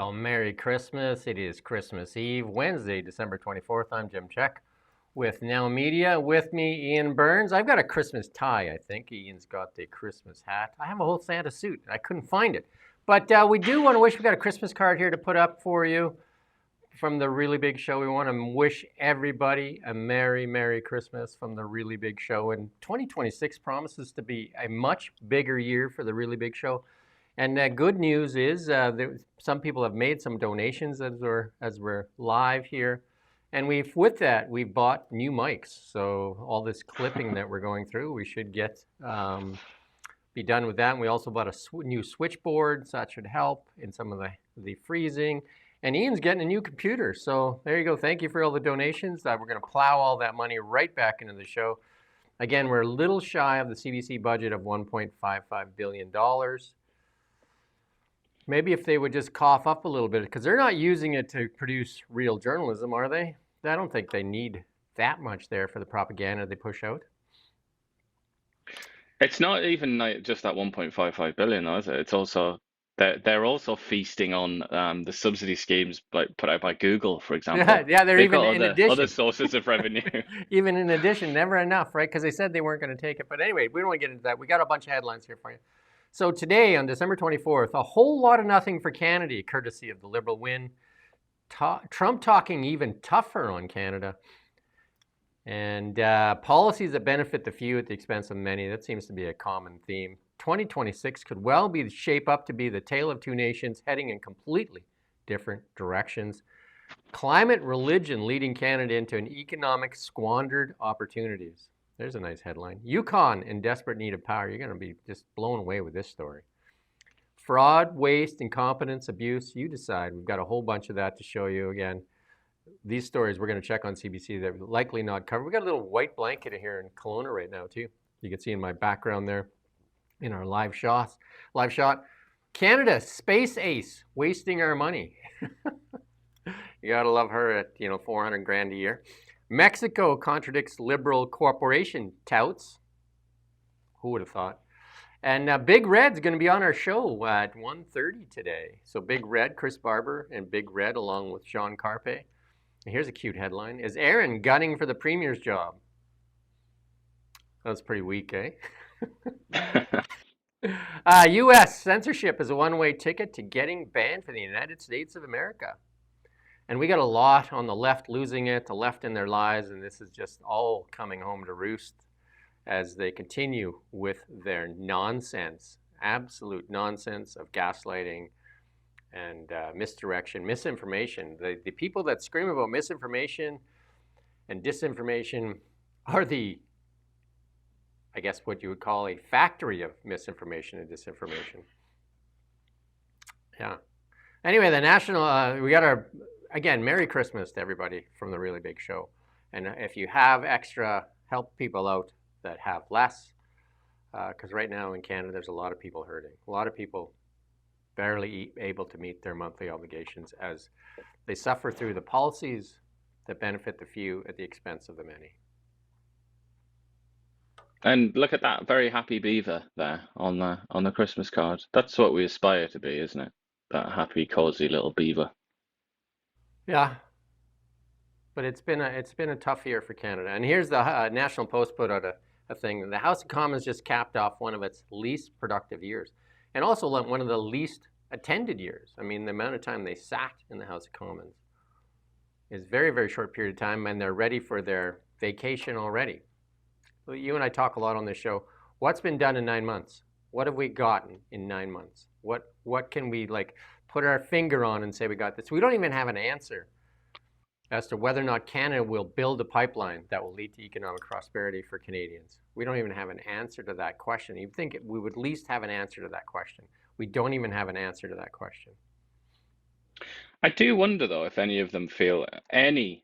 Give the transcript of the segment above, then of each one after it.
Well, Merry Christmas. It is Christmas Eve, Wednesday, December 24th. I'm Jim Check with Now Media. With me, Ian Burns. I've got a Christmas tie, I think. Ian's got the Christmas hat. I have a whole Santa suit. I couldn't find it. But we do want to wish, we got a Christmas card here to put up for you from the Really Big Show. We want to wish everybody a Merry, Merry Christmas from the Really Big Show. And 2026 promises to be a much bigger year for the Really Big Show. And good news is some people have made some donations as we're live here, and with that we've bought new mics. So all this clipping that we're going through, we should get be done with that. And we also bought a new switchboard, so that should help in some of the freezing. And Ian's getting a new computer, so there you go. Thank you for all the donations. We're going to plow all that money right back into the show. Again, we're a little shy of the CBC budget of $1.55 billion. Maybe if they would just cough up a little bit, because they're not using it to produce real journalism, are they? I don't think they need that much there for the propaganda they push out. It's not even like just that 1.55 billion, though, is it? It's also they're also feasting on the subsidy schemes like put out by Google, for example. Yeah, they're They've even got in other addition. sources of revenue. Even in addition, never enough, right? Because they said they weren't going to take it. But anyway, we don't want to get into that. We got a bunch of headlines here for you. So today, on December 24th, a whole lot of nothing for Canada, courtesy of the Liberal win. Trump talking even tougher on Canada. And policies that benefit the few at the expense of many. That seems to be a common theme. 2026 could well be shape up to be the tale of two nations heading in completely different directions. Climate religion leading Canada into an economic squandered opportunities. There's a nice headline. Yukon in desperate need of power. You're going to be just blown away with this story. Fraud, waste, incompetence, abuse. You decide. We've got a whole bunch of that to show you again. These stories we're going to check on CBC that are likely not covered. We've got a little white blanket here in Kelowna right now too. You can see in my background there in our live shot. Canada, space ace, wasting our money. You got to love her at, $400,000 a year. Mexico contradicts liberal corporation touts. Who would have thought? And Big Red's going to be on our show at 1:30 today. So Big Red, Chris Barber, and Big Red along with Sean Carpe. And here's a cute headline. Is Aaron gunning for the premier's job? That's pretty weak, eh? U.S. censorship is a one-way ticket to getting banned from the United States of America. And we got a lot on the left losing it, the left in their lives, and this is just all coming home to roost as they continue with their nonsense, absolute nonsense of gaslighting and misdirection, misinformation. The people that scream about misinformation and disinformation are I guess what you would call a factory of misinformation and disinformation. Yeah. Anyway, the national, we got again, Merry Christmas to everybody from the Really Big Show. And if you have extra, help people out that have less, because right now in Canada, there's a lot of people hurting. A lot of people barely able to meet their monthly obligations as they suffer through the policies that benefit the few at the expense of the many. And look at that very happy beaver there on the Christmas card. That's what we aspire to be, isn't it? That happy, cozy little beaver. Yeah, but it's been a tough year for Canada. And here's the National Post put out a thing. The House of Commons just capped off one of its least productive years, and also one of the least attended years. I mean, the amount of time they sat in the House of Commons is very, very short period of time, and they're ready for their vacation already. So you and I talk a lot on this show. What's been done in 9 months? What have we gotten in 9 months? What can we put our finger on and say we got this? We don't even have an answer as to whether or not Canada will build a pipeline that will lead to economic prosperity for Canadians. We don't even have an answer to that question. You'd think we would at least have an answer to that question. We don't even have an answer to that question. I do wonder, though, if any of them feel any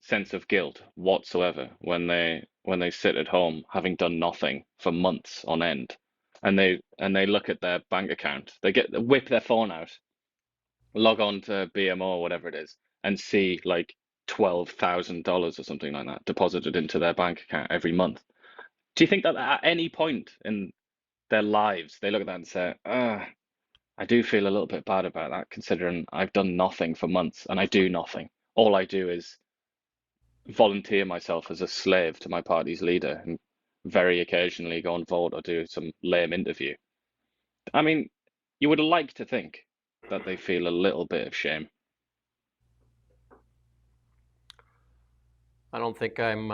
sense of guilt whatsoever when they sit at home having done nothing for months on end, and they look at their bank account. They whip their phone out, log on to BMO or whatever it is, and see like $12,000 or something like that deposited into their bank account every month. Do you think that at any point in their lives they look at that and say, I do feel a little bit bad about that, considering I've done nothing for months and I do nothing. All I do is volunteer myself as a slave to my party's leader and very occasionally go and vote or do some lame interview. I mean, you would like to think that they feel a little bit of shame. I don't think I'm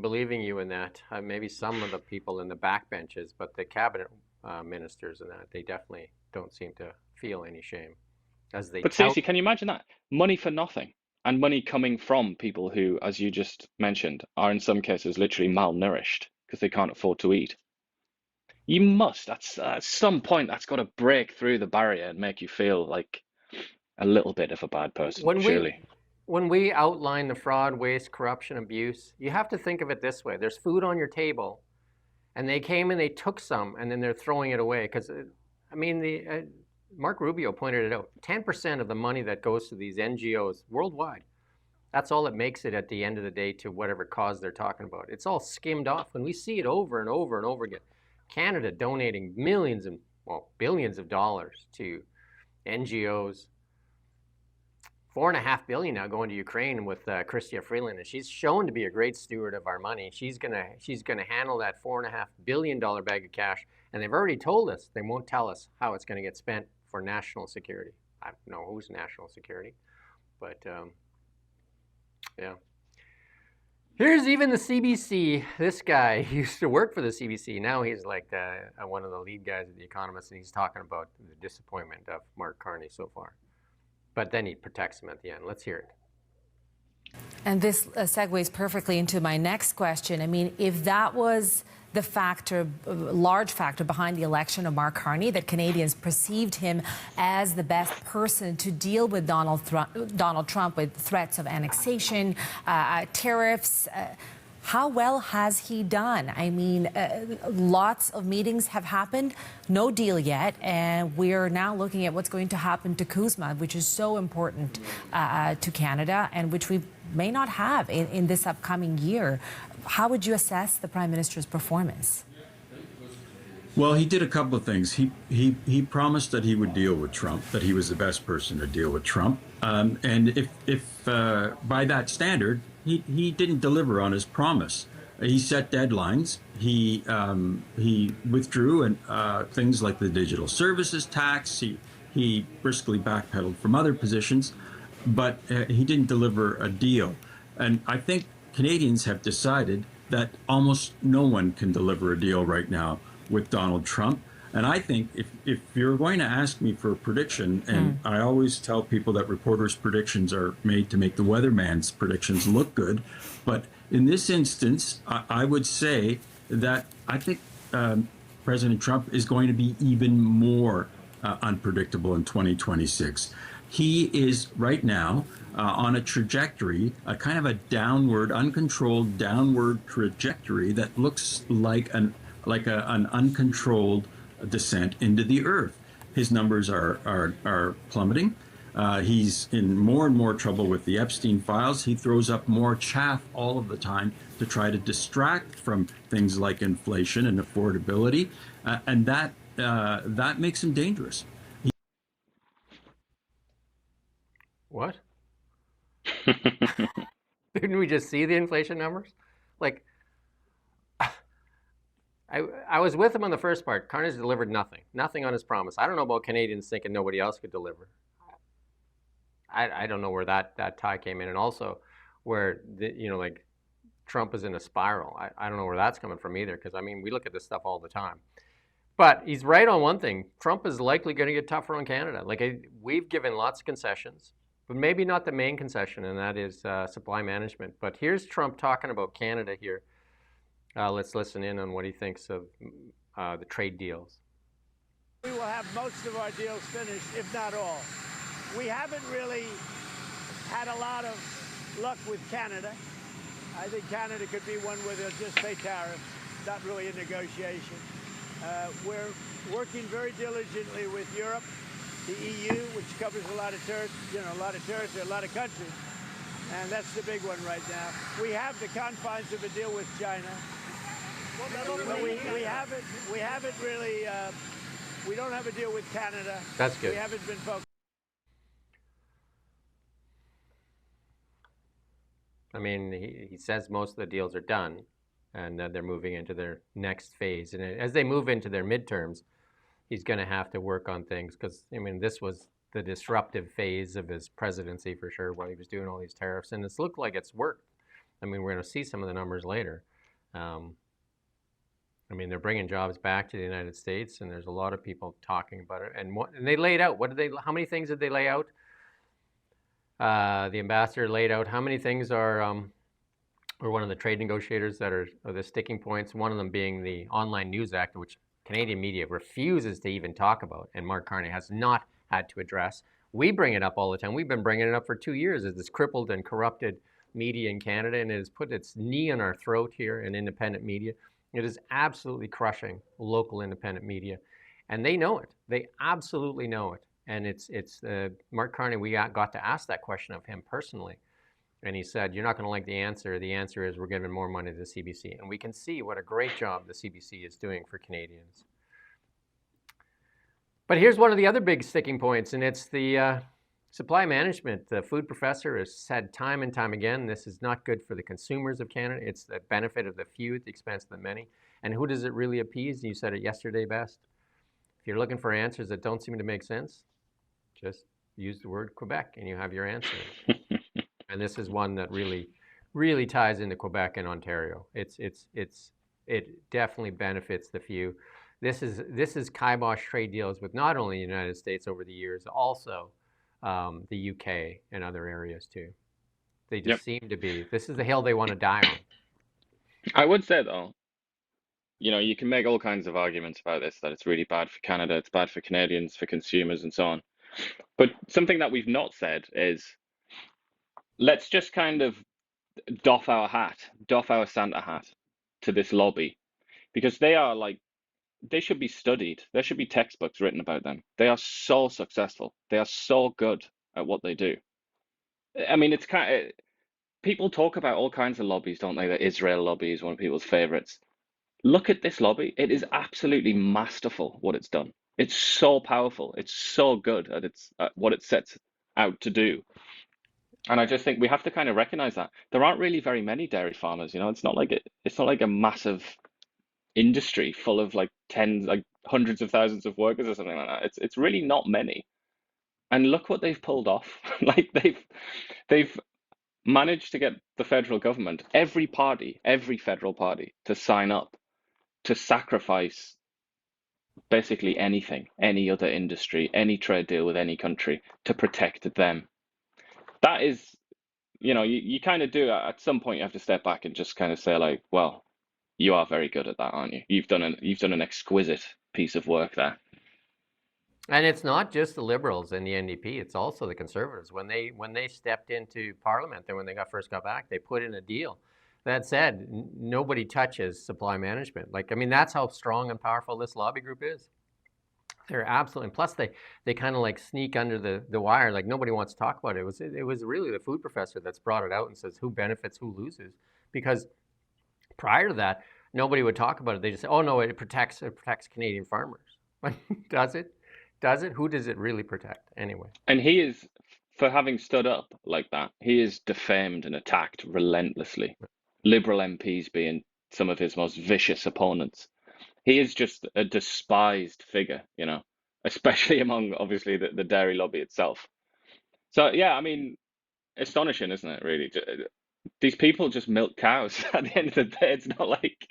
believing you in that. Maybe some of the people in the backbenches, but the cabinet ministers and that, they definitely don't seem to feel any shame as they But tout. seriously, can you imagine that? Money for nothing, and money coming from people who, as you just mentioned, are in some cases literally malnourished because they can't afford to eat. You must, at some point, that's got to break through the barrier and make you feel like a little bit of a bad person, When we surely. when we outline the fraud, waste, corruption, abuse, you have to think of it this way: there's food on your table, and they came and they took some, and then they're throwing it away. Because I mean, the Mark Rubio pointed it out: 10% of the money that goes to these NGOs worldwide, that's all that makes it at the end of the day to whatever cause they're talking about. It's all skimmed off. When we see it over and over and over again, Canada donating millions and well billions of dollars to NGOs. 4.5 billion now going to Ukraine with Chrystia Freeland, and she's shown to be a great steward of our money. She's gonna handle that $4.5 billion bag of cash, and they've already told us they won't tell us how it's going to get spent for national security. I don't know who's national security, but yeah. Here's even the CBC. This guy used to work for the CBC. Now he's like one of the lead guys at The Economist, and he's talking about the disappointment of Mark Carney so far. But then he protects him at the end. Let's hear it. And this segues perfectly into my next question. I mean, if that was the factor, large factor behind the election of Mark Carney, that Canadians perceived him as the best person to deal with Donald Trump with threats of annexation, tariffs, how well has he done? I mean, lots of meetings have happened, no deal yet, and we're now looking at what's going to happen to CUSMA, which is so important to Canada and which we may not have in this upcoming year. How would you assess the Prime Minister's performance? Well, he did a couple of things. He promised that he would deal with Trump, that he was the best person to deal with Trump. And if by that standard, he didn't deliver on his promise. He set deadlines. He withdrew and things like the digital services tax. He briskly backpedaled from other positions, but he didn't deliver a deal. And I think Canadians have decided that almost no one can deliver a deal right now with Donald Trump. And I think if you're going to ask me for a prediction, and I always tell people that reporters' predictions are made to make the weatherman's predictions look good, but in this instance, I would say that I think President Trump is going to be even more unpredictable in 2026. He is right now on a trajectory, a kind of a downward, uncontrolled downward trajectory that looks like an uncontrolled descent into the earth. His numbers are plummeting. He's in more and more trouble with the Epstein files. He throws up more chaff all of the time to try to distract from things like inflation and affordability, and that makes him dangerous. What? Didn't we just see the inflation numbers? Like, I was with him on the first part. Carney's delivered nothing on his promise. I don't know about Canadians thinking nobody else could deliver. I don't know where that tie came in, and also where like Trump is in a spiral. I don't know where that's coming from either, because I mean we look at this stuff all the time. But he's right on one thing. Trump is likely going to get tougher on Canada. Like we've given lots of concessions, but maybe not the main concession, and that is supply management. But here's Trump talking about Canada here. Let's listen in on what he thinks of the trade deals. We will have most of our deals finished, if not all. We haven't really had a lot of luck with Canada. I think Canada could be one where they'll just pay tariffs, not really a negotiation. We're working very diligently with Europe, the EU, which covers a lot of territory, a lot of countries, and that's the big one right now. We have the confines of a deal with China. But we haven't really We don't have a deal with Canada. That's good. We haven't been focused. I mean, he says most of the deals are done, and they're moving into their next phase. And as they move into their midterms, he's going to have to work on things because, I mean, this was the disruptive phase of his presidency for sure while he was doing all these tariffs. And it's looked like it's worked. I mean, we're going to see some of the numbers later. I mean, they're bringing jobs back to the United States, and there's a lot of people talking about it. And they laid out, how many things did they lay out? The ambassador laid out how many things are, or one of the trade negotiators that are the sticking points, one of them being the Online News Act, which Canadian media refuses to even talk about, and Mark Carney has not had to address. We bring it up all the time. We've been bringing it up for 2 years as this crippled and corrupted media in Canada, and it has put its knee on our throat here in independent media. It is absolutely crushing local independent media, and they know it. They absolutely know it. And it's Mark Carney, we got to ask that question of him personally. And he said, you're not going to like the answer. The answer is we're giving more money to the CBC. And we can see what a great job the CBC is doing for Canadians. But here's one of the other big sticking points, and it's the supply management. The food professor has said time and time again, this is not good for the consumers of Canada. It's the benefit of the few at the expense of the many. And who does it really appease? You said it yesterday best. If you're looking for answers that don't seem to make sense, just use the word Quebec and you have your answer. And this is one that really, really ties into Quebec and Ontario. It definitely benefits the few. This is kibosh trade deals with not only the United States over the years, also the UK and other areas too. They just seem to be. This is the hill they want to die on. I would say though, you know, you can make all kinds of arguments about this, that it's really bad for Canada, it's bad for Canadians, for consumers, and so on. But something that we've not said is, let's just kind of doff our Santa hat to this lobby, because they are like, they should be studied. There should be textbooks written about them. They are so successful. They are so good at what they do. I mean, it's kind of, people talk about all kinds of lobbies, don't they? The Israel lobby is one of people's favorites. Look at this lobby. It is absolutely masterful what it's done. It's so powerful. It's so good at what it sets out to do. And I just think we have to kind of recognize that there aren't really very many dairy farmers. You know, it's not like a massive industry full of like hundreds of thousands of workers or something like that. It's really not many. And look what they've pulled off. Like they've managed to get the federal government, every federal party, to sign up to sacrifice basically anything, any other industry, any trade deal with any country to protect them. That is, you know, you kind of do, at some point you have to step back and just kind of say like, well, you are very good at that, aren't you? You've done an exquisite piece of work there. And it's not just the Liberals and the NDP; it's also the Conservatives. When they stepped into Parliament, then when they first got back, they put in a deal that said nobody touches supply management. Like, I mean, that's how strong and powerful this lobby group is. They're absolutely, and plus they kind of like sneak under the wire. Like nobody wants to talk about it. It was really the food professor that's brought it out and says who benefits, who loses, because prior to that, nobody would talk about it. They just say, oh no, it protects Canadian farmers. Does it? Does it? Who does it really protect anyway? And he is, for having stood up like that, he is defamed and attacked relentlessly. Liberal MPs being some of his most vicious opponents. He is just a despised figure, you know, especially among obviously the dairy lobby itself. So yeah, I mean, astonishing, isn't it? Really, these people just milk cows. At the end of the day, it's not like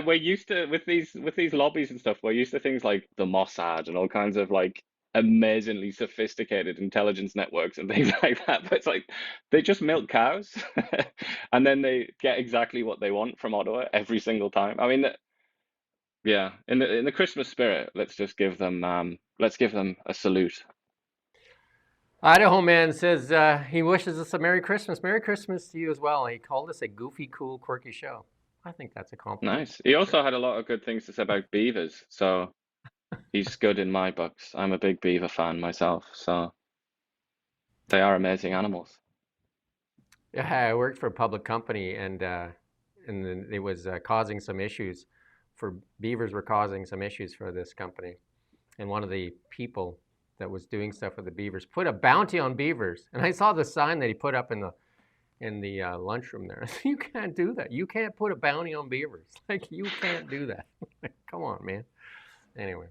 we're used to with these lobbies and stuff. We're used to things like the Mossad and all kinds of like amazingly sophisticated intelligence networks and things like that. But it's like they just milk cows, and then they get exactly what they want from Ottawa every single time. I mean, yeah, in the Christmas spirit, let's just give them a salute. Idaho Man says he wishes us a Merry Christmas. Merry Christmas to you as well. He called us a goofy, cool, quirky show. I think that's a compliment. Nice. He also had a lot of good things to say about beavers, so he's good in my books. I'm a big beaver fan myself, so they are amazing animals. Yeah, I worked for a public company, and then it was causing some issues. Beavers were causing some issues for this company. and one of the people that was doing stuff with the beavers put a bounty on beavers. And I saw the sign that he put up in the lunchroom there. You can't do that. You can't put a bounty on beavers. Like, you can't do that. Come on, man. Anyway,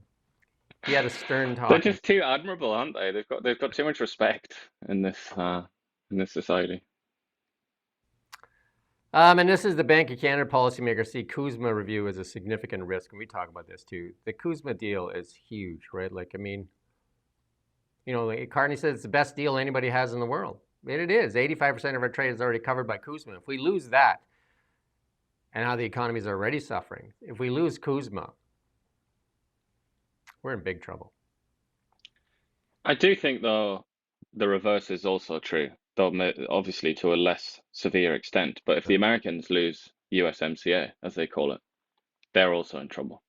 he had a stern talk. They're just too admirable, aren't they? They've got too much respect in this society. And this is the Bank of Canada policymakers see CUSMA review as a significant risk, and we talk about this too. The CUSMA deal is huge, right? Like, I mean, you know, like Carney says it's the best deal anybody has in the world. And it is. 85% of our trade is already covered by CUSMA. If we lose that, and how the economy is already suffering, if we lose CUSMA, we're in big trouble. I do think, though, the reverse is also true, though obviously to a less severe extent. But if the Americans lose USMCA, as they call it, they're also in trouble.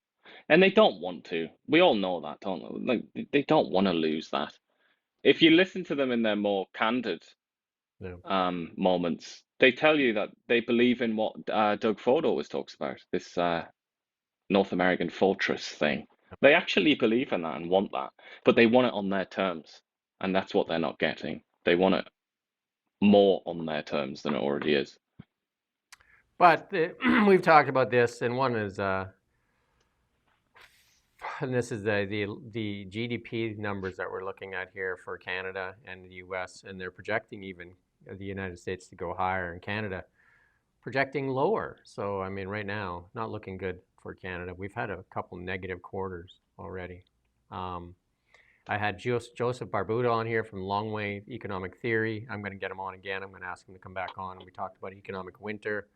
And they don't want to. We all know that, don't they? Like, they don't want to lose that. If you listen to them in their more candid moments, they tell you that they believe in what Doug Ford always talks about, this North American fortress thing. They actually believe in that and want that, but they want it on their terms, and that's what they're not getting. They want it more on their terms than it already is. But we've talked about this, and one is, and this is the GDP numbers that we're looking at here for Canada and the U.S., and they're projecting even the United States to go higher, and Canada projecting lower. So, I mean, right now, not looking good for Canada. We've had a couple negative quarters already. I had Joseph Barbuda on here from Longway Economic Theory. I'm going to get him on again. I'm going to ask him to come back on. We talked about economic winter.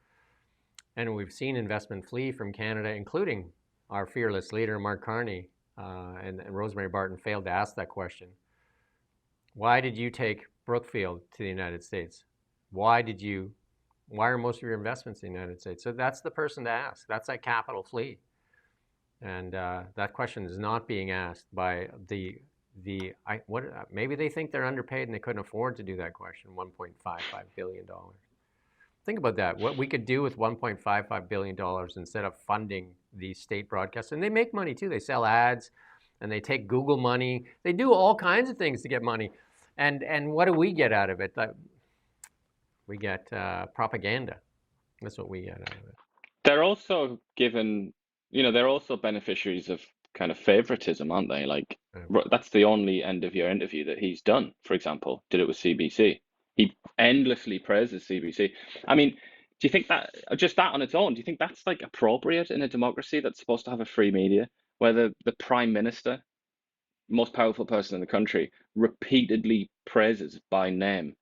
And we've seen investment flee from Canada, including our fearless leader, Mark Carney, and Rosemary Barton failed to ask that question. Why did you take Brookfield to the United States? Why are most of your investments in the United States? So that's the person to ask. That's that capital flee. And that question is not being asked by maybe they think they're underpaid and they couldn't afford to do that question, $1.55 billion. Think about that. What we could do with $1.55 billion instead of funding these state broadcasts. And they make money too. They sell ads and they take Google money. They do all kinds of things to get money. And what do we get out of it? We get propaganda. That's what we get out of it. They're also they're also beneficiaries of kind of favoritism, aren't they? Like, that's the only end of your interview that he's done, for example, did it with CBC. He endlessly praises CBC. I mean, do you think that, just that on its own, do you think that's like appropriate in a democracy that's supposed to have a free media, where the prime minister, most powerful person in the country, repeatedly praises by name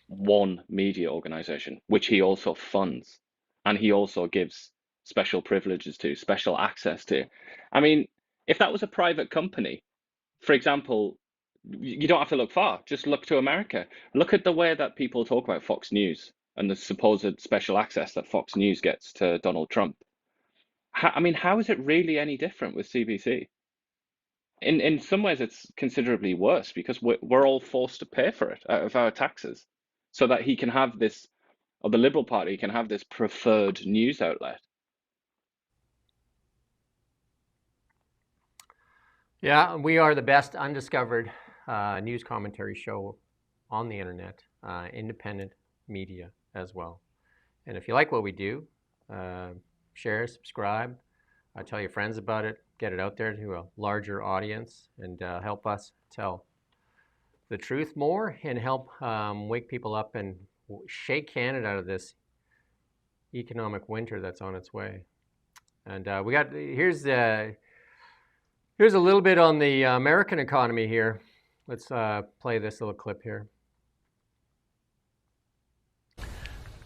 one media organization, which he also funds, and he also gives special privileges to, special access to? I mean, if that was a private company, for example, you don't have to look far, just look to America. Look at the way that people talk about Fox News and the supposed special access that Fox News gets to Donald Trump. How is it really any different with CBC? In some ways, it's considerably worse, because we're all forced to pay for it out of our taxes, so that he can have this, or the Liberal Party can have this preferred news outlet. Yeah, we are the best undiscovered news commentary show on the internet, independent media as well. And if you like what we do, share, subscribe, tell your friends about it, get it out there to a larger audience, and help us tell the truth more, and help wake people up and shake Canada out of this economic winter that's on its way. And here's a little bit on the American economy here. Let's play this little clip here.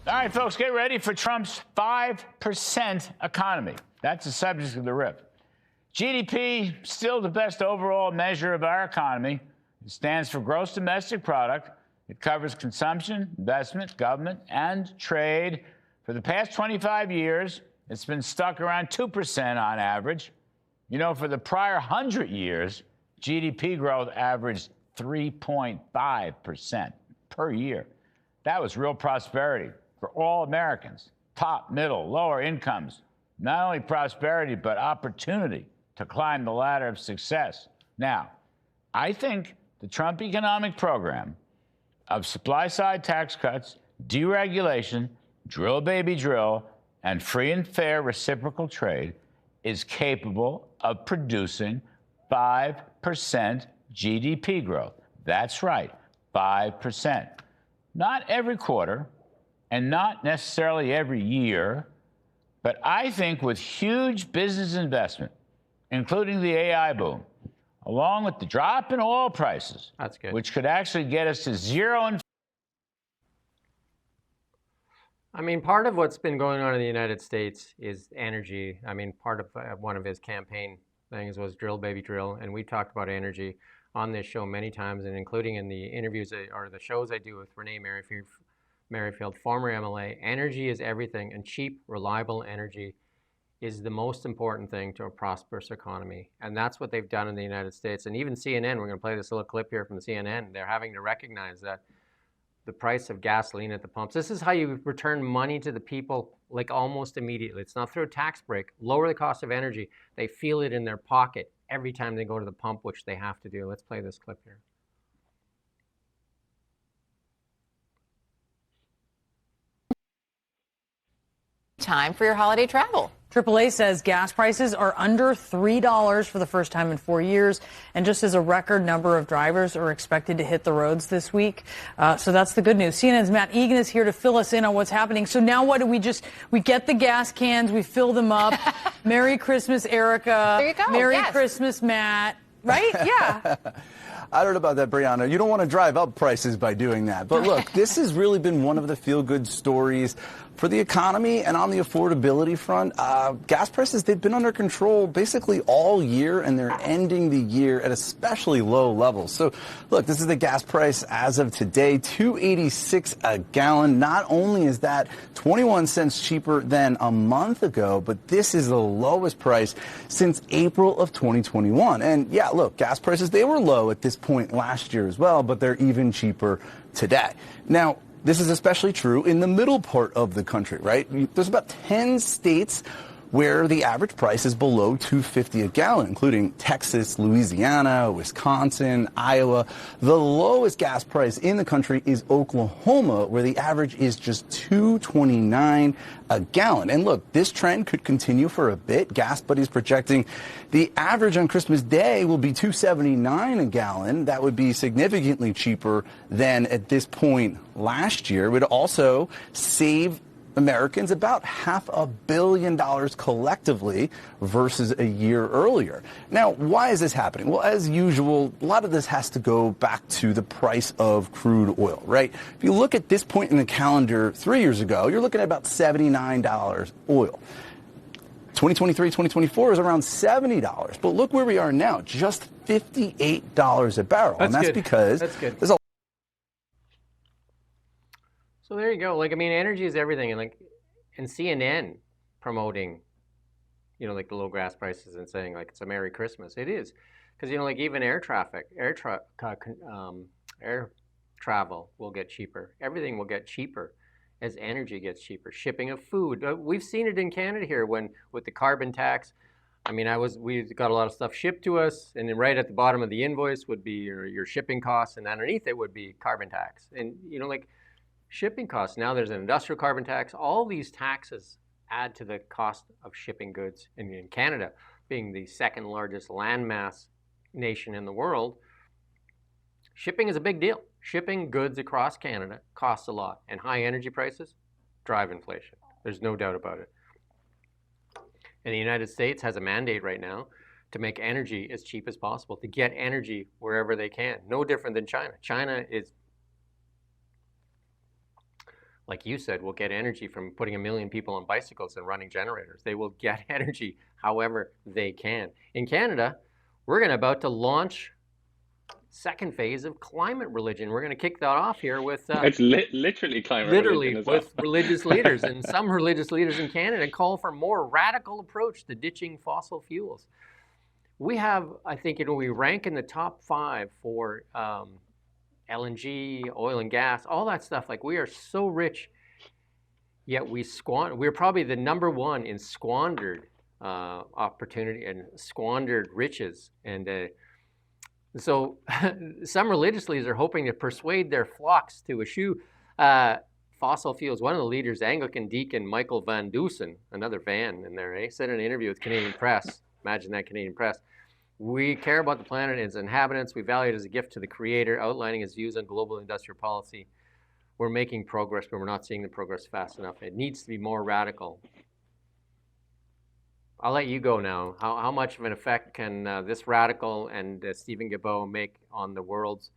All right, folks, get ready for Trump's 5% economy. That's the subject of the rip. GDP, still the best overall measure of our economy. It stands for gross domestic product. It covers consumption, investment, government, and trade. For the past 25 years, it's been stuck around 2% on average. You know, for the prior 100 years, GDP growth averaged 3.5% per year. That was real prosperity for all Americans, top, middle, lower incomes. Not only prosperity, but opportunity to climb the ladder of success. Now, I think the Trump economic program of supply-side tax cuts, deregulation, drill baby drill, and free and fair reciprocal trade is capable of producing 5% GDP growth. That's right, 5%. Not every quarter, and not necessarily every year, but I think with huge business investment, including the AI boom, along with the drop in oil prices, That's good. which could actually get us to zero inflation. I mean, part of what's been going on in the United States is energy. I mean, part of one of his campaign things was drill, baby, drill. And we talked about energy on this show many times, and including in the interviews or the shows I do with Renee Merrifield, former MLA. Energy is everything, and cheap, reliable energy is the most important thing to a prosperous economy. And that's what they've done in the United States. And even CNN, we're going to play this little clip here from the CNN, they're having to recognize that the price of gasoline at the pumps, this is how you return money to the people, like almost immediately. It's not through a tax break. Lower the cost of energy. They feel it in their pocket every time they go to the pump, which they have to do. Let's play this clip here. Time for your holiday travel. AAA says gas prices are under $3 for the first time in 4 years, and just as a record number of drivers are expected to hit the roads this week. So that's the good news. CNN's Matt Egan is here to fill us in on what's happening. So now what do we get the gas cans, we fill them up. Merry Christmas, Erica. There you go. Merry Yes. Christmas, Matt. Right? Yeah. I don't know about that, Brianna. You don't want to drive up prices by doing that. But look, this has really been one of the feel-good stories for the economy, and on the affordability front, gas prices, they've been under control basically all year, and they're ending the year at especially low levels. So look, this is the gas price as of today, $2.86 a gallon. Not only is that 21 cents cheaper than a month ago, but this is the lowest price since April of 2021. And yeah, look, gas prices, they were low at this point last year as well, but they're even cheaper today. Now, this is especially true in the middle part of the country, right? There's about 10 states where the average price is below $2.50 a gallon, including Texas, Louisiana, Wisconsin, Iowa. The lowest gas price in the country is Oklahoma, where the average is just $2.29 a gallon. And look, this trend could continue for a bit. Gas Buddy's projecting the average on Christmas Day will be $2.79 a gallon. That would be significantly cheaper than at this point last year. It would also save Americans about $500 million collectively versus a year earlier. Now, why is this happening? Well, as usual, a lot of this has to go back to the price of crude oil, right? If you look at this point in the calendar 3 years ago, you're looking at about $79 oil. 2023, 2024 is around $70. But look where we are now, just $58 a barrel. That's and that's good. because That's good. there's a So there you go. Like, I mean, energy is everything. And CNN promoting, like the low gas prices and saying like it's a Merry Christmas. It is. Because, like even air travel will get cheaper. Everything will get cheaper as energy gets cheaper. Shipping of food. We've seen it in Canada here with the carbon tax. I mean, we got a lot of stuff shipped to us, and then right at the bottom of the invoice would be your shipping costs, and underneath it would be carbon tax. And, like, shipping costs. Now there's an industrial carbon tax. All these taxes add to the cost of shipping goods. And in Canada, being the second largest landmass nation in the world, shipping is a big deal. Shipping goods across Canada costs a lot. And high energy prices drive inflation. There's no doubt about it. And the United States has a mandate right now to make energy as cheap as possible, to get energy wherever they can. No different than China. China is, like you said, will get energy from putting 1 million people on bicycles and running generators. They will get energy however they can. In Canada, we're about to launch second phase of climate religion. We're going to kick that off here with It's literally climate religion as well. with religious leaders. And some religious leaders in Canada call for a more radical approach to ditching fossil fuels. We have, I think, we rank in the top 5 for LNG, oil and gas, all that stuff. Like, we are so rich, yet we're probably the number 1 in squandered opportunity and squandered riches. And so some religious leaders are hoping to persuade their flocks to eschew fossil fuels. One of the leaders, Anglican deacon Michael Van Dusen, another Van in there, said in an interview with Canadian Press, imagine that, Canadian Press, "We care about the planet and its inhabitants. We value it as a gift to the Creator," outlining his views on global industrial policy. "We're making progress, but we're not seeing the progress fast enough. It needs to be more radical." I'll let you go now. How much of an effect can this radical and Stephen Guilbeault make on the world's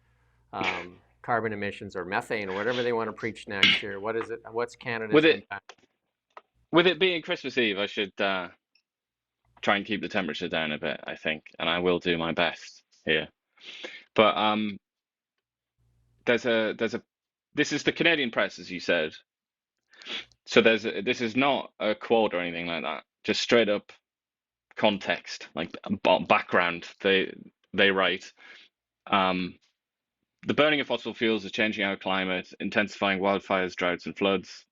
carbon emissions or methane or whatever they want to preach next year? What is it? What's Canada's impact? With it being Christmas Eve, I should try and keep the temperature down a bit, I think, and I will do my best here. But this is the Canadian Press, as you said. So this is not a quote or anything like that. Just straight up context, like background. They write, the burning of fossil fuels is changing our climate, intensifying wildfires, droughts, and floods,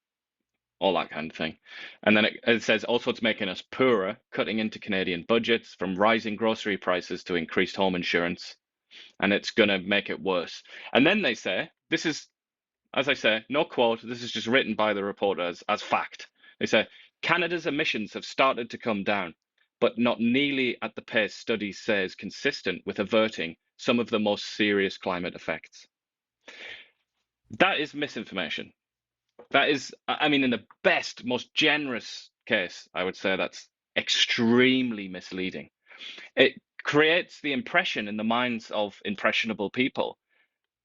all that kind of thing. And then it says also it's making us poorer, cutting into Canadian budgets, from rising grocery prices to increased home insurance, and it's going to make it worse. And then they say, this is, as I say, no quote, this is just written by the reporters as fact. They say, Canada's emissions have started to come down, but not nearly at the pace studies say is consistent with averting some of the most serious climate effects. That is misinformation. That is, I mean, in the best, most generous case, I would say that's extremely misleading. It creates the impression in the minds of impressionable people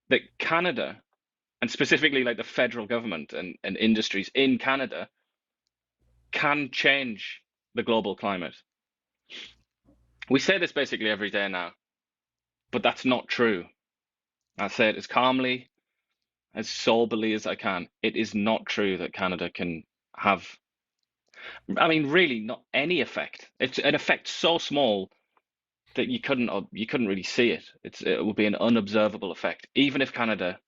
that Canada, and specifically like the federal government and industries in Canada, can change the global climate. We say this basically every day now, but that's not true. I say it as calmly, as soberly as I can. It is not true that Canada can have, I mean, really not any effect. It's an effect so small that you couldn't really see it. It would be an unobservable effect. Even if Canada,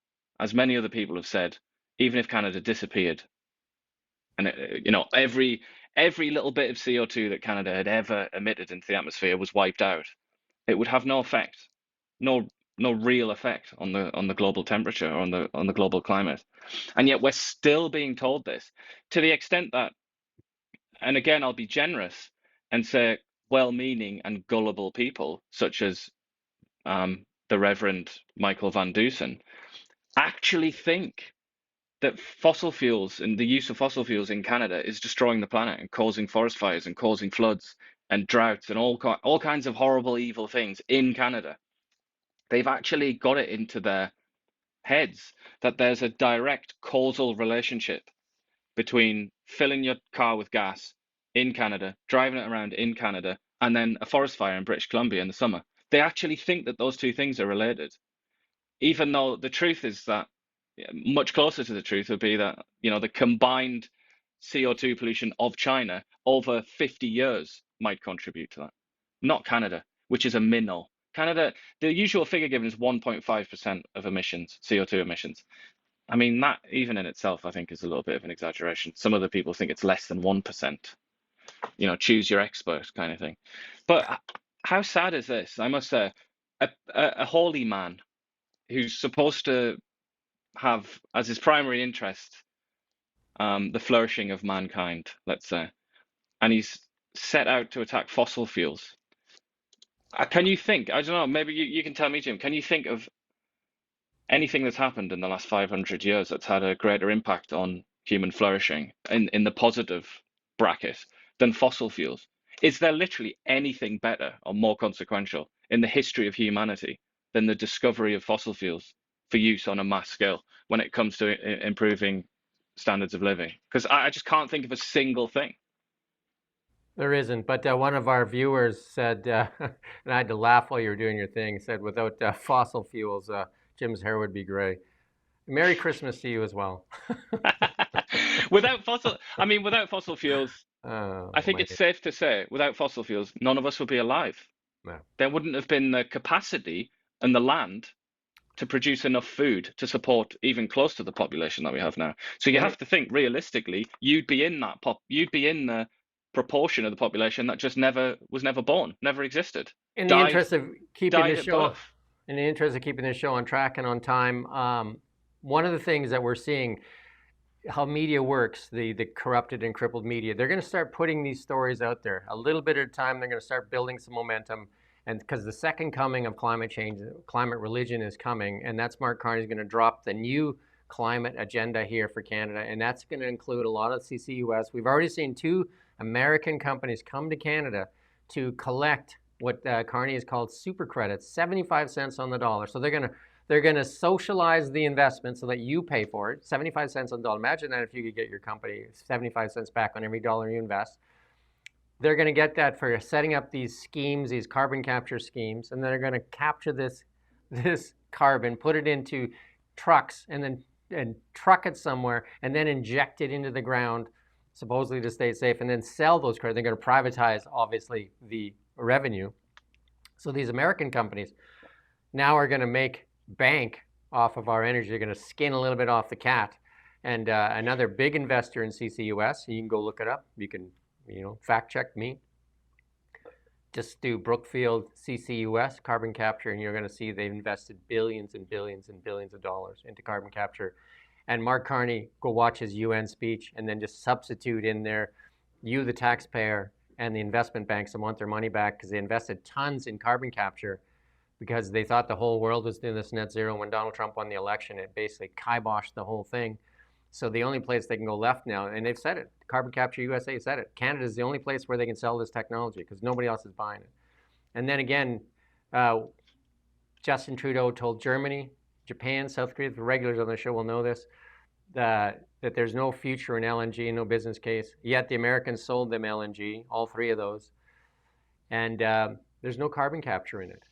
as many other people have said, even if Canada disappeared, and every little bit of CO2 that Canada had ever emitted into the atmosphere was wiped out, it would have no effect, no real effect on the global temperature or on the global climate. And yet we're still being told this, to the extent that, and again, I'll be generous and say well-meaning and gullible people such as the Reverend Michael Van Dusen actually think that fossil fuels and the use of fossil fuels in Canada is destroying the planet and causing forest fires and causing floods and droughts and all kinds of horrible, evil things in Canada. They've actually got it into their heads that there's a direct causal relationship between filling your car with gas in Canada, driving it around in Canada, and then a forest fire in British Columbia in the summer. They actually think that those two things are related, even though the truth is that much closer to the truth would be that, the combined CO2 pollution of China over 50 years might contribute to that, not Canada, which is a minnow. Canada, the usual figure given is 1.5% of emissions, CO2 emissions. I mean, that even in itself, I think, is a little bit of an exaggeration. Some other people think it's less than 1%. Choose your expert kind of thing. But how sad is this? I must say, a holy man who's supposed to have as his primary interest the flourishing of mankind, let's say, and he's set out to attack fossil fuels. Can you think, I don't know, maybe you can tell me, Jim, can you think of anything that's happened in the last 500 years that's had a greater impact on human flourishing in the positive bracket than fossil fuels? Is there literally anything better or more consequential in the history of humanity than the discovery of fossil fuels for use on a mass scale when it comes to improving standards of living? Because I just can't think of a single thing. There isn't, but one of our viewers said, and I had to laugh while you were doing your thing, said without fossil fuels, Jim's hair would be gray. Merry Christmas to you as well. Without fossil fuels, I think it's safe to say, without fossil fuels, none of us would be alive. No. There wouldn't have been the capacity and the land to produce enough food to support even close to the population that we have now. So you have to think realistically, you'd be in the proportion of the population that just was never born, never existed. In the interest of keeping died this at show, birth. in the interest of keeping this show on track and on time, one of the things that we're seeing, how media works, the corrupted and crippled media, they're going to start putting these stories out there a little bit at a time. They're going to start building some momentum, and because the second coming of climate change, climate religion is coming, and that's Mark Carney's going to drop the new climate agenda here for Canada, and that's going to include a lot of CCUS. We've already seen 2 American companies come to Canada to collect what Carney has called super credits, 75 cents on the dollar. So they're gonna socialize the investment so that you pay for it, 75 cents on the dollar. Imagine that if you could get your company 75 cents back on every dollar you invest. They're gonna get that for setting up these schemes, these carbon capture schemes, and they're gonna capture this carbon, put it into trucks, and truck it somewhere, and then inject it into the ground, supposedly to stay safe, and then sell those credits. They're gonna privatize, obviously, the revenue. So these American companies now are gonna make bank off of our energy. They're going to skin a little bit off the cat. And another big investor in CCUS, you can go look it up. You can, fact check me. Just do Brookfield CCUS, carbon capture, and you're going to see they've invested billions and billions and billions of dollars into carbon capture. And Mark Carney, go watch his UN speech and then just substitute in there, you, the taxpayer, and the investment banks that want their money back because they invested tons in carbon capture because they thought the whole world was doing this net zero. When Donald Trump won the election, it basically kiboshed the whole thing. So the only place they can go left now, and they've said it, Carbon Capture USA said it, Canada is the only place where they can sell this technology because nobody else is buying it. And then again, Justin Trudeau told Germany, Japan, South Korea, the regulars on the show will know this, that there's no future in LNG, no business case. Yet the Americans sold them LNG, all 3 of those. And there's no carbon capture in it.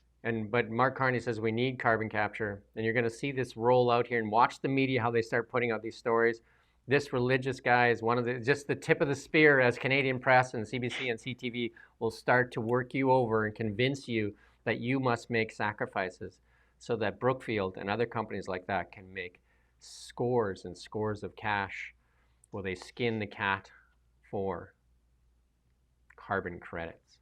But Mark Carney says we need carbon capture, and you're going to see this roll out here. And watch the media how they start putting out these stories. This religious guy is just the tip of the spear, as Canadian press and CBC and CTV will start to work you over and convince you that you must make sacrifices, so that Brookfield and other companies like that can make scores and scores of cash. Will they skin the for carbon credits?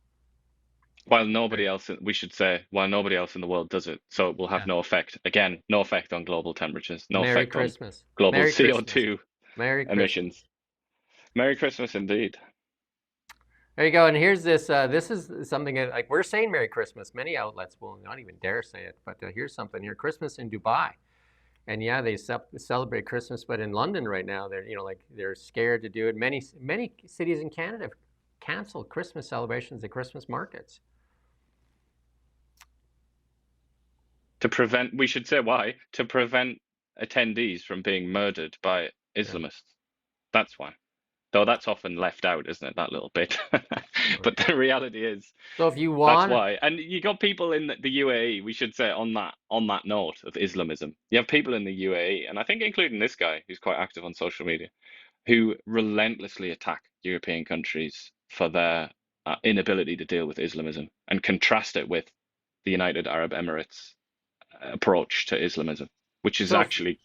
While nobody else, we should say, while nobody else in the world does it, so it will have no effect. Again, no effect on global temperatures, no Merry effect Christmas. on global Merry CO2 Christmas. Merry emissions. Christmas. Merry Christmas indeed. There you go. And here's this. This is something that, like, we're saying Merry Christmas. Many outlets will not even dare say it. But here's something here: Christmas in Dubai. And yeah, they celebrate Christmas, but in London right now, they're scared to do it. Many cities in Canada have canceled Christmas celebrations at Christmas markets. We should say why, to prevent attendees from being murdered by Islamists. That's why. Though that's often left out, isn't it, that little bit? But the reality is, so if you want, that's why. And you got people in the UAE, we should say, on that note of Islamism, you have people in the UAE, and I think including this guy who's quite active on social media, who relentlessly attack European countries for their inability to deal with Islamism and contrast it with the United Arab Emirates approach to Islamism, which is actually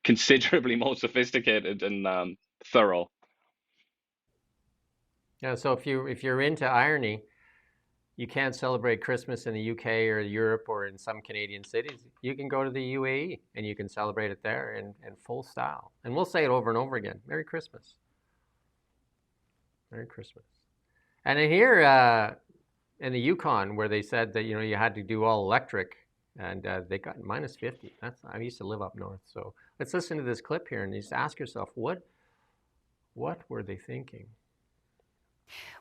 considerably more sophisticated and thorough. Yeah, so if you're into irony, you can't celebrate Christmas in the UK or Europe or in some Canadian cities. You can go to the UAE and you can celebrate it there in full style. And we'll say it over and over again: Merry Christmas. Merry Christmas. And here in the Yukon, where they said that you had to do all electric, and they got -50. I used to live up north, so let's listen to this clip here and just ask yourself, what were they thinking?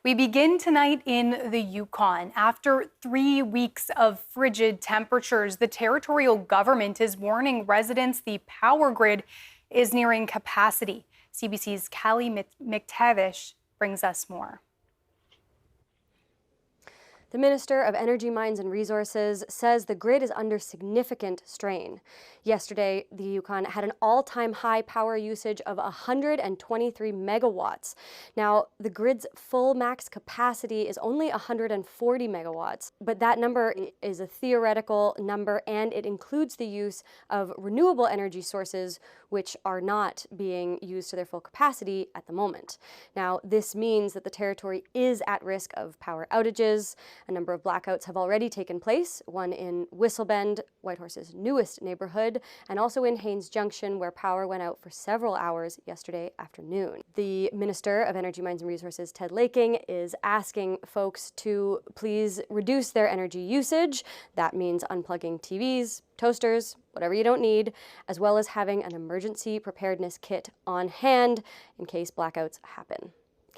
We begin tonight in the Yukon. After 3 weeks of frigid temperatures, the territorial government is warning residents the power grid is nearing capacity. CBC's Callie McTavish brings us more. The Minister of Energy, Mines and Resources says the grid is under significant strain. Yesterday, the Yukon had an all-time high power usage of 123 megawatts. Now, the grid's full max capacity is only 140 megawatts, but that number is a theoretical number, and it includes the use of renewable energy sources, which are not being used to their full capacity at the moment. Now, this means that the territory is at risk of power outages. A number of blackouts have already taken place, one in Whistlebend, Whitehorse's newest neighborhood, and also in Haines Junction, where power went out for several hours yesterday afternoon. The Minister of Energy, Mines and Resources, Ted Laking, is asking folks to please reduce their energy usage. That means unplugging TVs, toasters, whatever you don't need, as well as having an emergency preparedness kit on hand in case blackouts happen.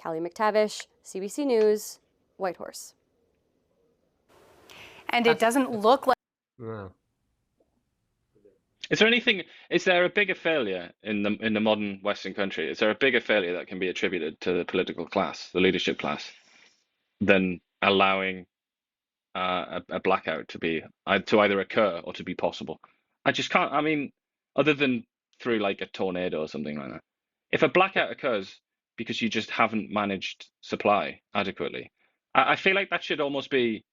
Callie McTavish, CBC News, Whitehorse. And it doesn't look like... No. Is there a bigger failure in the modern Western country? Is there a bigger failure that can be attributed to the political class, the leadership class, than allowing a blackout to either occur or to be possible? I just can't. I mean, other than through like a tornado or something like that. If a blackout occurs because you just haven't managed supply adequately, I feel like that should almost be.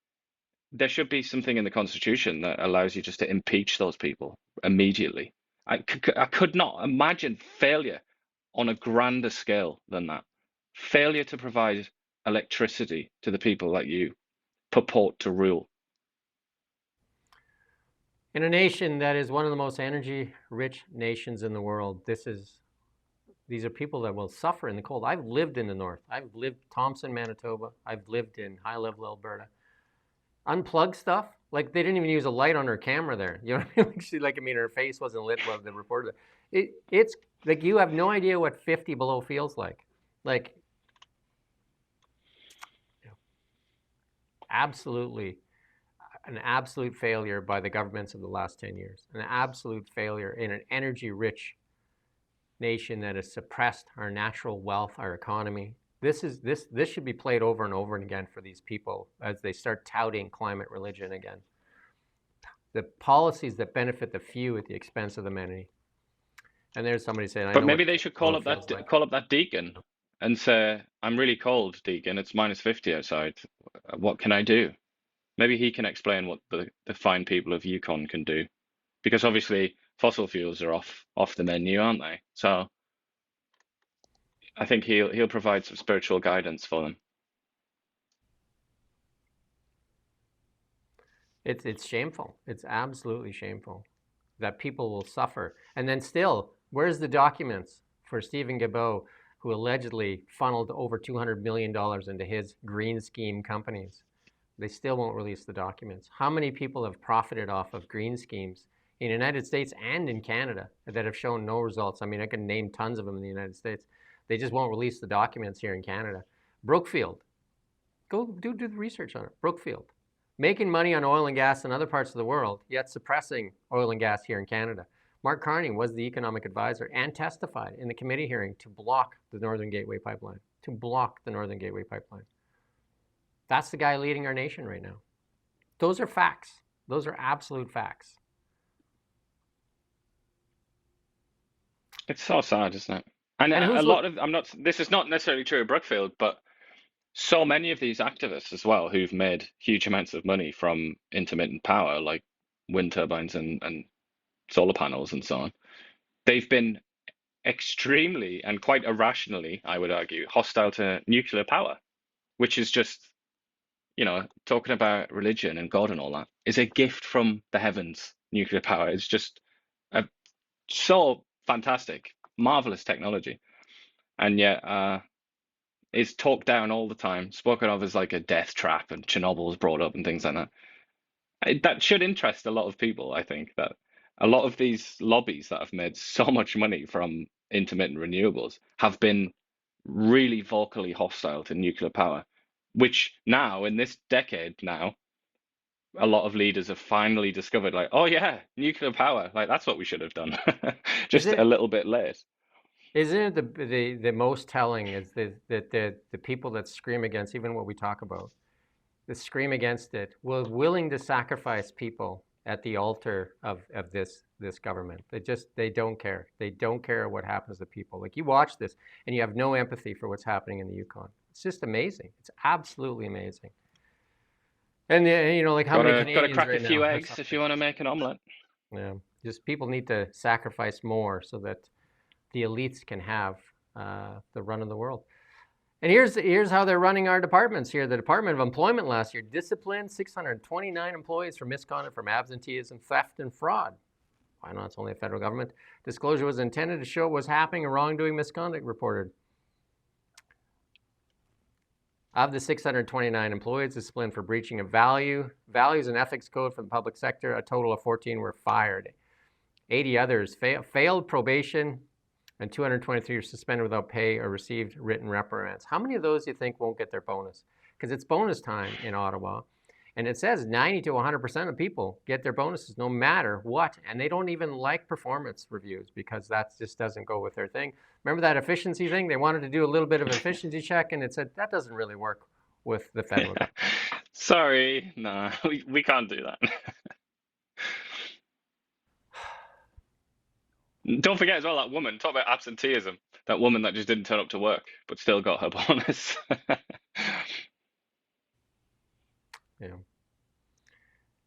There should be something in the Constitution that allows you just to impeach those people immediately. I could not imagine failure on a grander scale than that. Failure to provide electricity to the people that you purport to rule. In a nation that is one of the most energy-rich nations in the world, these are people that will suffer in the cold. I've lived in the north. I've lived Thompson, Manitoba. I've lived in high-level Alberta. Unplug stuff, like they didn't even use a light on her camera there. You know what I mean? Her face wasn't lit while they reported it. It's like you have no idea what 50 below feels like. Like, absolutely, an absolute failure by the governments of the last 10 years. An absolute failure in an energy-rich nation that has suppressed our natural wealth, our economy. This should be played over and over again for these people as they start touting climate religion again. The policies that benefit the few at the expense of the many. And there's somebody saying, but maybe they should call up that deacon and say, "I'm really cold, deacon. It's minus 50 outside. What can I do?" Maybe he can explain what the fine people of Yukon can do, because obviously fossil fuels are off the menu, aren't they? So I think he'll provide some spiritual guidance for them. It's shameful. It's absolutely shameful that people will suffer. And then still, where's the documents for Stephen Guilbeault, who allegedly funneled over $200 million into his green scheme companies? They still won't release the documents. How many people have profited off of green schemes in the United States and in Canada that have shown no results? I mean, I can name tons of them in the United States. They just won't release the documents here in Canada. Brookfield, go do the research on it. Brookfield, making money on oil and gas in other parts of the world, yet suppressing oil and gas here in Canada. Mark Carney was the economic advisor and testified in the committee hearing to block the Northern Gateway Pipeline, That's the guy leading our nation right now. Those are facts. Those are absolute facts. It's so sad, isn't it? And a lot of, this is not necessarily true of Brookfield, but so many of these activists as well who've made huge amounts of money from intermittent power, like wind turbines and solar panels and so on, they've been extremely and quite irrationally, I would argue, hostile to nuclear power, which is just, talking about religion and God and all that, is a gift from the heavens. Nuclear power is just so fantastic, marvelous technology, and yet is talked down all the time, spoken of as like a death trap, and Chernobyl is brought up and things like that. That should interest a lot of people. I think that a lot of these lobbies that have made so much money from intermittent renewables have been really vocally hostile to nuclear power, which now, in this decade now, a lot of leaders have finally discovered, like, oh yeah, nuclear power, like that's what we should have done. Just a little bit late. Isn't it the most telling is that the people that scream against even what we talk about that scream against it were willing to sacrifice people at the altar of this government. They don't care. They don't care what happens to people. Like, you watch this and you have no empathy for what's happening in the Yukon. It's just amazing. It's absolutely amazing. And you know, like how many Canadians Gotta crack right a few now, eggs if you want to make an omelette. Yeah, just people need to sacrifice more so that the elites can have the run of the world. And here's how they're running our departments here. The Department of Employment last year disciplined 629 employees for misconduct, from absenteeism, theft, and fraud. Why not? It's only a federal government. Disclosure was intended to show what was happening and wrongdoing misconduct reported. Of the 629 employees disciplined for breaching of values and ethics code for the public sector, a total of 14 were fired. 80 others failed probation, and 223 were suspended without pay or received written reprimands. How many of those do you think won't get their bonus? Because it's bonus time in Ottawa. And it says 90 to 100% of people get their bonuses no matter what. And they don't even like performance reviews because that just doesn't go with their thing. Remember that efficiency thing? They wanted to do a little bit of an efficiency check, and it said that doesn't really work with the federal government. Sorry, no, we can't do that. Don't forget as well, that woman, talk about absenteeism, that woman that just didn't turn up to work but still got her bonus. Yeah.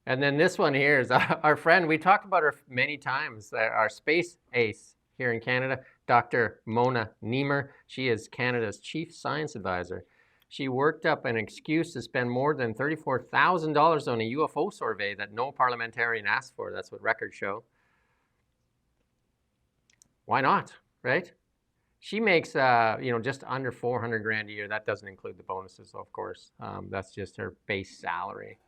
And then this one here is our friend. We talked about her many times, our space ace here in Canada, Dr. Mona Nemer. She is Canada's chief science advisor. She worked up an excuse to spend more than $34,000 on a UFO survey that no parliamentarian asked for. That's what records show. Why not, right? She makes, just under 400 grand a year. That doesn't include the bonuses, of course. That's just her base salary.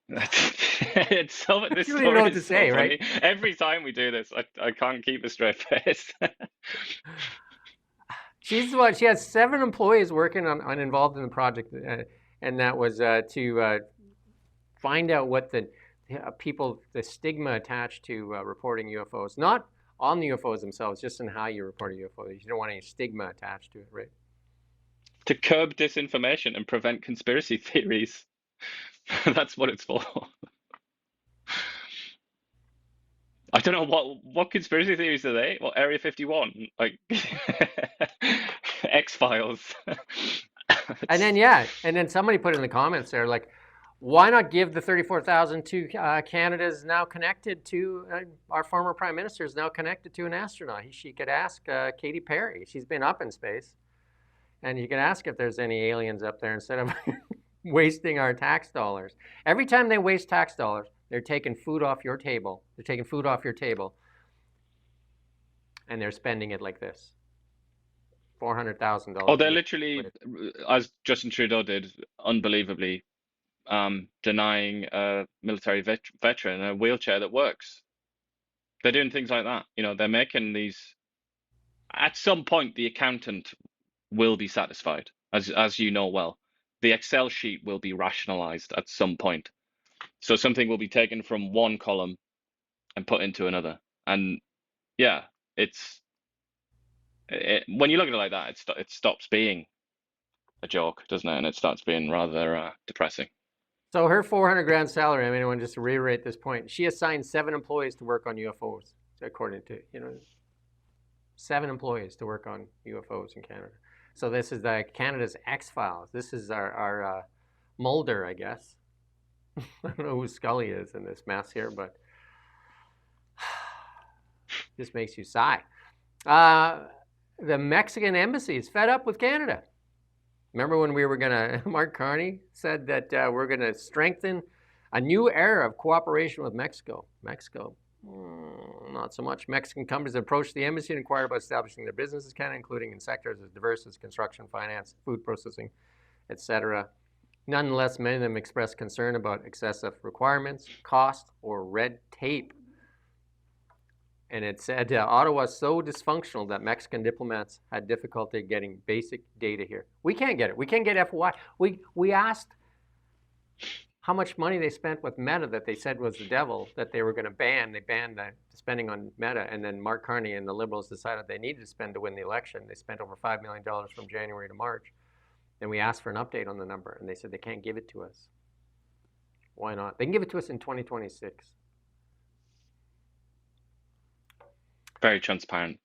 It's so, this you don't even know what to say, so right? Every time we do this, I can't keep a straight face. She has 7 employees working on involved in the project, and that was to find out what the stigma attached to reporting UFOs, not on the UFOs themselves, just in how you report a UFO. You don't want any stigma attached to it, right? To curb disinformation and prevent conspiracy theories. That's what it's for. I don't know what conspiracy theories are they? Well, Area 51, like X-Files. And then somebody put in the comments there, like, why not give the $34,000 to Canada is now connected to our former prime minister is now connected to an astronaut. She could ask Katy Perry. She's been up in space, and you can ask if there's any aliens up there instead of wasting our tax dollars. Every time they waste tax dollars, they're taking food off your table. They're taking food off your table, and they're spending it like this. $400,000. Oh, they're literally, as Justin Trudeau did, unbelievably, denying a military veteran a wheelchair that works. They're doing things like that. They're making these. At some point, the accountant will be satisfied, as you know well. The Excel sheet will be rationalized at some point. So something will be taken from one column and put into another. And yeah, when you look at it like that, it stops being a joke, doesn't it? And it starts being rather depressing. So her 400 grand salary, I want just to reiterate this point. She assigned 7 employees to work on UFOs, according to, 7 employees to work on UFOs in Canada. So this is Canada's X-Files. This is our Mulder, I guess. I don't know who Scully is in this mess here, but this makes you sigh. The Mexican embassy is fed up with Canada. Remember when we were Mark Carney said that we're going to strengthen a new era of cooperation with Mexico. Mexico, not so much. Mexican companies approached the embassy and inquired about establishing their businesses in Canada, including in sectors as diverse as construction, finance, food processing, etc. Nonetheless, many of them expressed concern about excessive requirements, cost, or red tape. And it said Ottawa is so dysfunctional that Mexican diplomats had difficulty getting basic data here. We can't get it. We can't get FOI. We asked how much money they spent with Meta that they said was the devil, that they were going to ban. They banned the spending on Meta, and then Mark Carney and the Liberals decided they needed to spend to win the election. They spent over $5 million from January to March. And we asked for an update on the number, and they said they can't give it to us. Why not? They can give it to us in 2026. Very transparent.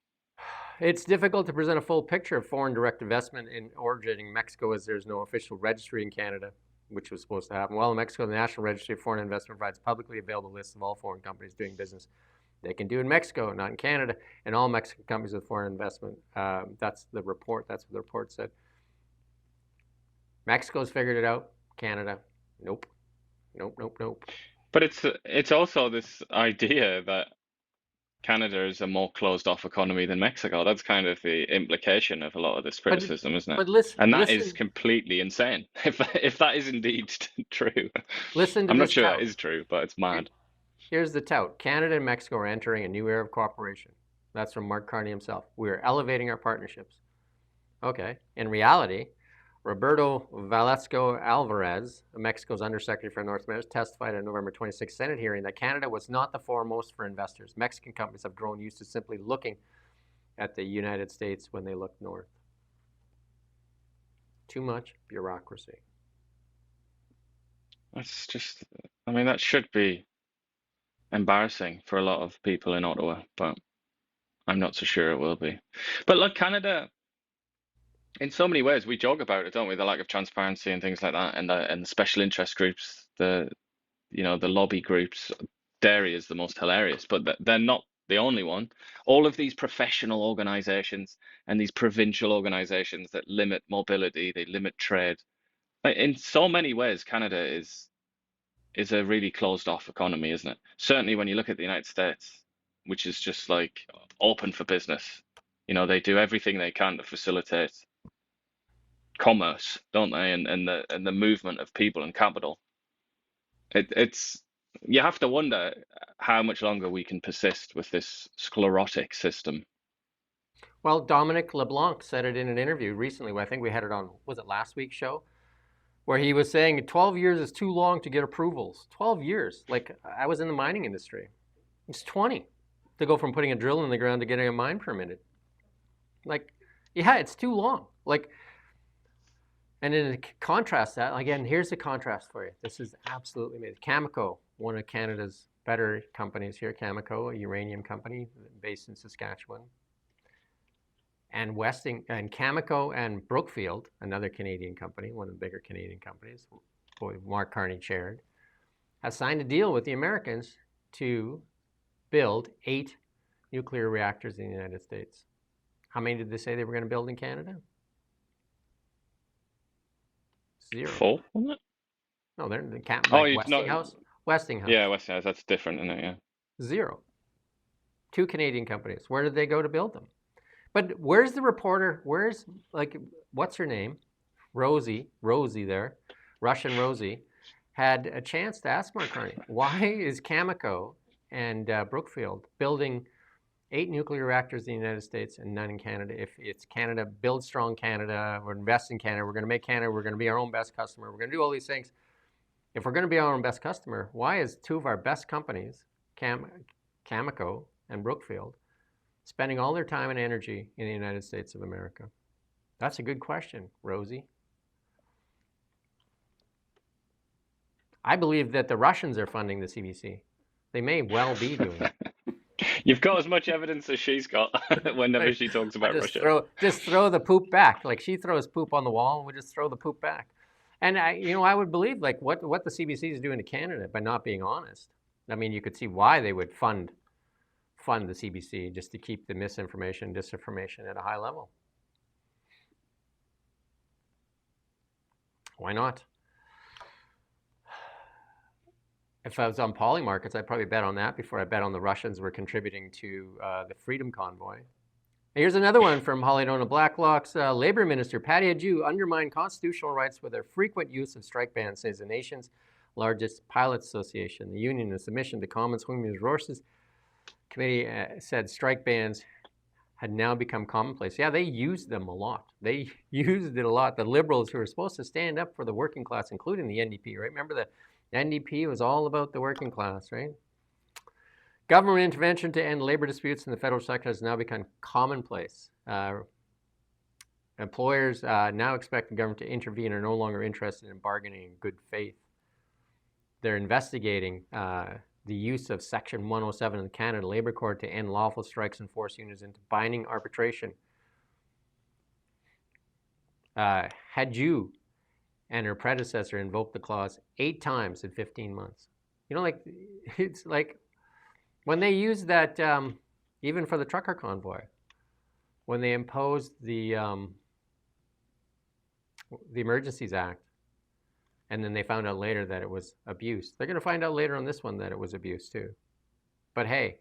It's difficult to present a full picture of foreign direct investment in originating Mexico, as there's no official registry in Canada, which was supposed to happen. While in Mexico, the National Registry of Foreign Investment provides publicly available lists of all foreign companies doing business. They can do in Mexico, not in Canada, and all Mexican companies with foreign investment. That's the report. That's what the report said. Mexico's figured it out. Canada, nope. Nope. But it's also this idea that Canada is a more closed-off economy than Mexico. That's kind of the implication of a lot of this criticism, isn't it? But listen, and that is completely insane. If that is indeed true, listen to I'm not this sure tout. that is true, but it's mad. Here's the tout. Canada and Mexico are entering a new era of cooperation. That's from Mark Carney himself. We are elevating our partnerships. Okay. In reality, Roberto Velasco Alvarez, Mexico's Undersecretary for North America, testified at a November 26th Senate hearing that Canada was not the foremost for investors. Mexican companies have grown used to simply looking at the United States when they look north. Too much bureaucracy. That's just, I mean, that should be embarrassing for a lot of people in Ottawa, but I'm not so sure it will be. But look, Canada, in so many ways, we joke about it, don't we? The lack of transparency and things like that, and the special interest groups, the lobby groups. Dairy is the most hilarious, but they're not the only one. All of these professional organizations and these provincial organizations that limit mobility, they limit trade. In so many ways, Canada is a really closed-off economy, isn't it? Certainly when you look at the United States, which is just like open for business. You know, they do everything they can to facilitate commerce, don't they? And the movement of people and capital. It's you have to wonder how much longer we can persist with this sclerotic system. Well, Dominic LeBlanc said it in an interview recently. I think we had it on, was it last week's show? Where he was saying 12 years is too long to get approvals. 12 years. Like, I was in the mining industry. It's 20 to go from putting a drill in the ground to getting a mine permitted. Like, yeah, it's too long. Like, and then to contrast that, again, here's the contrast for you. This is absolutely amazing. Cameco, one of Canada's better companies here, Cameco, a uranium company based in Saskatchewan. And Cameco and Brookfield, another Canadian company, one of the bigger Canadian companies, Mark Carney chaired, has signed a deal with the Americans to build 8 nuclear reactors in the United States. How many did they say they were going to build in Canada? 0. 4, wasn't it? No, they're in the Westinghouse. Westinghouse. Yeah, Westinghouse. That's different, isn't it? Yeah. 0. 2 Canadian companies. Where did they go to build them? But where's the reporter? Where's, like, what's her name? Rosie there, Russian Rosie, had a chance to ask Mark Carney, why is Cameco and Brookfield building 8 nuclear reactors in the United States and none in Canada? If it's Canada, build strong Canada, we're invest in Canada, we're going to make Canada, we're going to be our own best customer, we're going to do all these things. If we're going to be our own best customer, why is 2 of our best companies, Cameco and Brookfield, spending all their time and energy in the United States of America? That's a good question, Rosie. I believe that the Russians are funding the CBC. They may well be doing it. You've got as much evidence as she's got whenever she talks about Russia. Just throw the poop back. Like, she throws poop on the wall, and we just throw the poop back. And I would believe, like, what the CBC is doing to Canada by not being honest. I mean, you could see why they would fund the CBC, just to keep the misinformation, disinformation at a high level. Why not? If I was on Polymarkets, I'd probably bet on that before I bet on the Russians were contributing to the Freedom Convoy. Here's another one from Haudenosaunee Blacklock's Labor Minister, Patty Ajou, undermined constitutional rights with their frequent use of strike bans, says the nation's largest pilots association. The union, in a submission to Commons Human Resources Committee, said strike bans had now become commonplace. Yeah, they used them a lot. They used it a lot. The Liberals, who are supposed to stand up for the working class, including the NDP, right? Remember NDP was all about the working class, right? Government intervention to end labor disputes in the federal sector has now become commonplace. Employers now expect the government to intervene and are no longer interested in bargaining in good faith. They're investigating the use of Section 107 of the Canada Labour Code to end lawful strikes and force unions into binding arbitration. Had you and her predecessor invoked the clause 8 times in 15 months. You know, like, it's like when they used that, even for the trucker convoy, when they imposed the Emergencies Act, and then they found out later that it was abuse. They're going to find out later on this one that it was abuse too. But hey,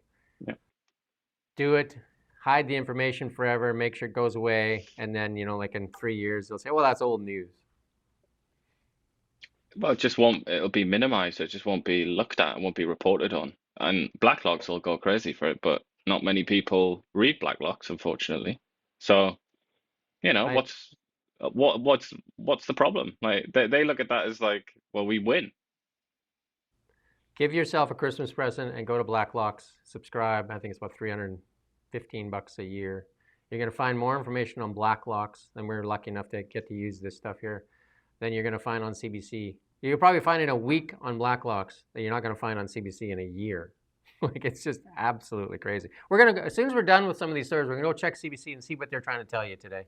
do it, hide the information forever, make sure it goes away, and then, you know, like in 3 years, they'll say, well, that's old news. Well, it'll be minimized. It just won't be looked at and won't be reported on. And Blacklock's will go crazy for it, but not many people read Blacklocks, unfortunately. So, you know, what's the problem? Like they look at that as like, well, we win. Give yourself a Christmas present and go to Blacklocks, subscribe. I think it's about $315 a year. You're going to find more information on Blacklocks, and we're lucky enough to get to use this stuff here, than you're going to find on CBC. You'll probably find in a week on Blacklocks that you're not going to find on CBC in a year. Like, it's just absolutely crazy. We're going to, as soon as we're done with some of these stories, we're going to go check CBC and see what they're trying to tell you today,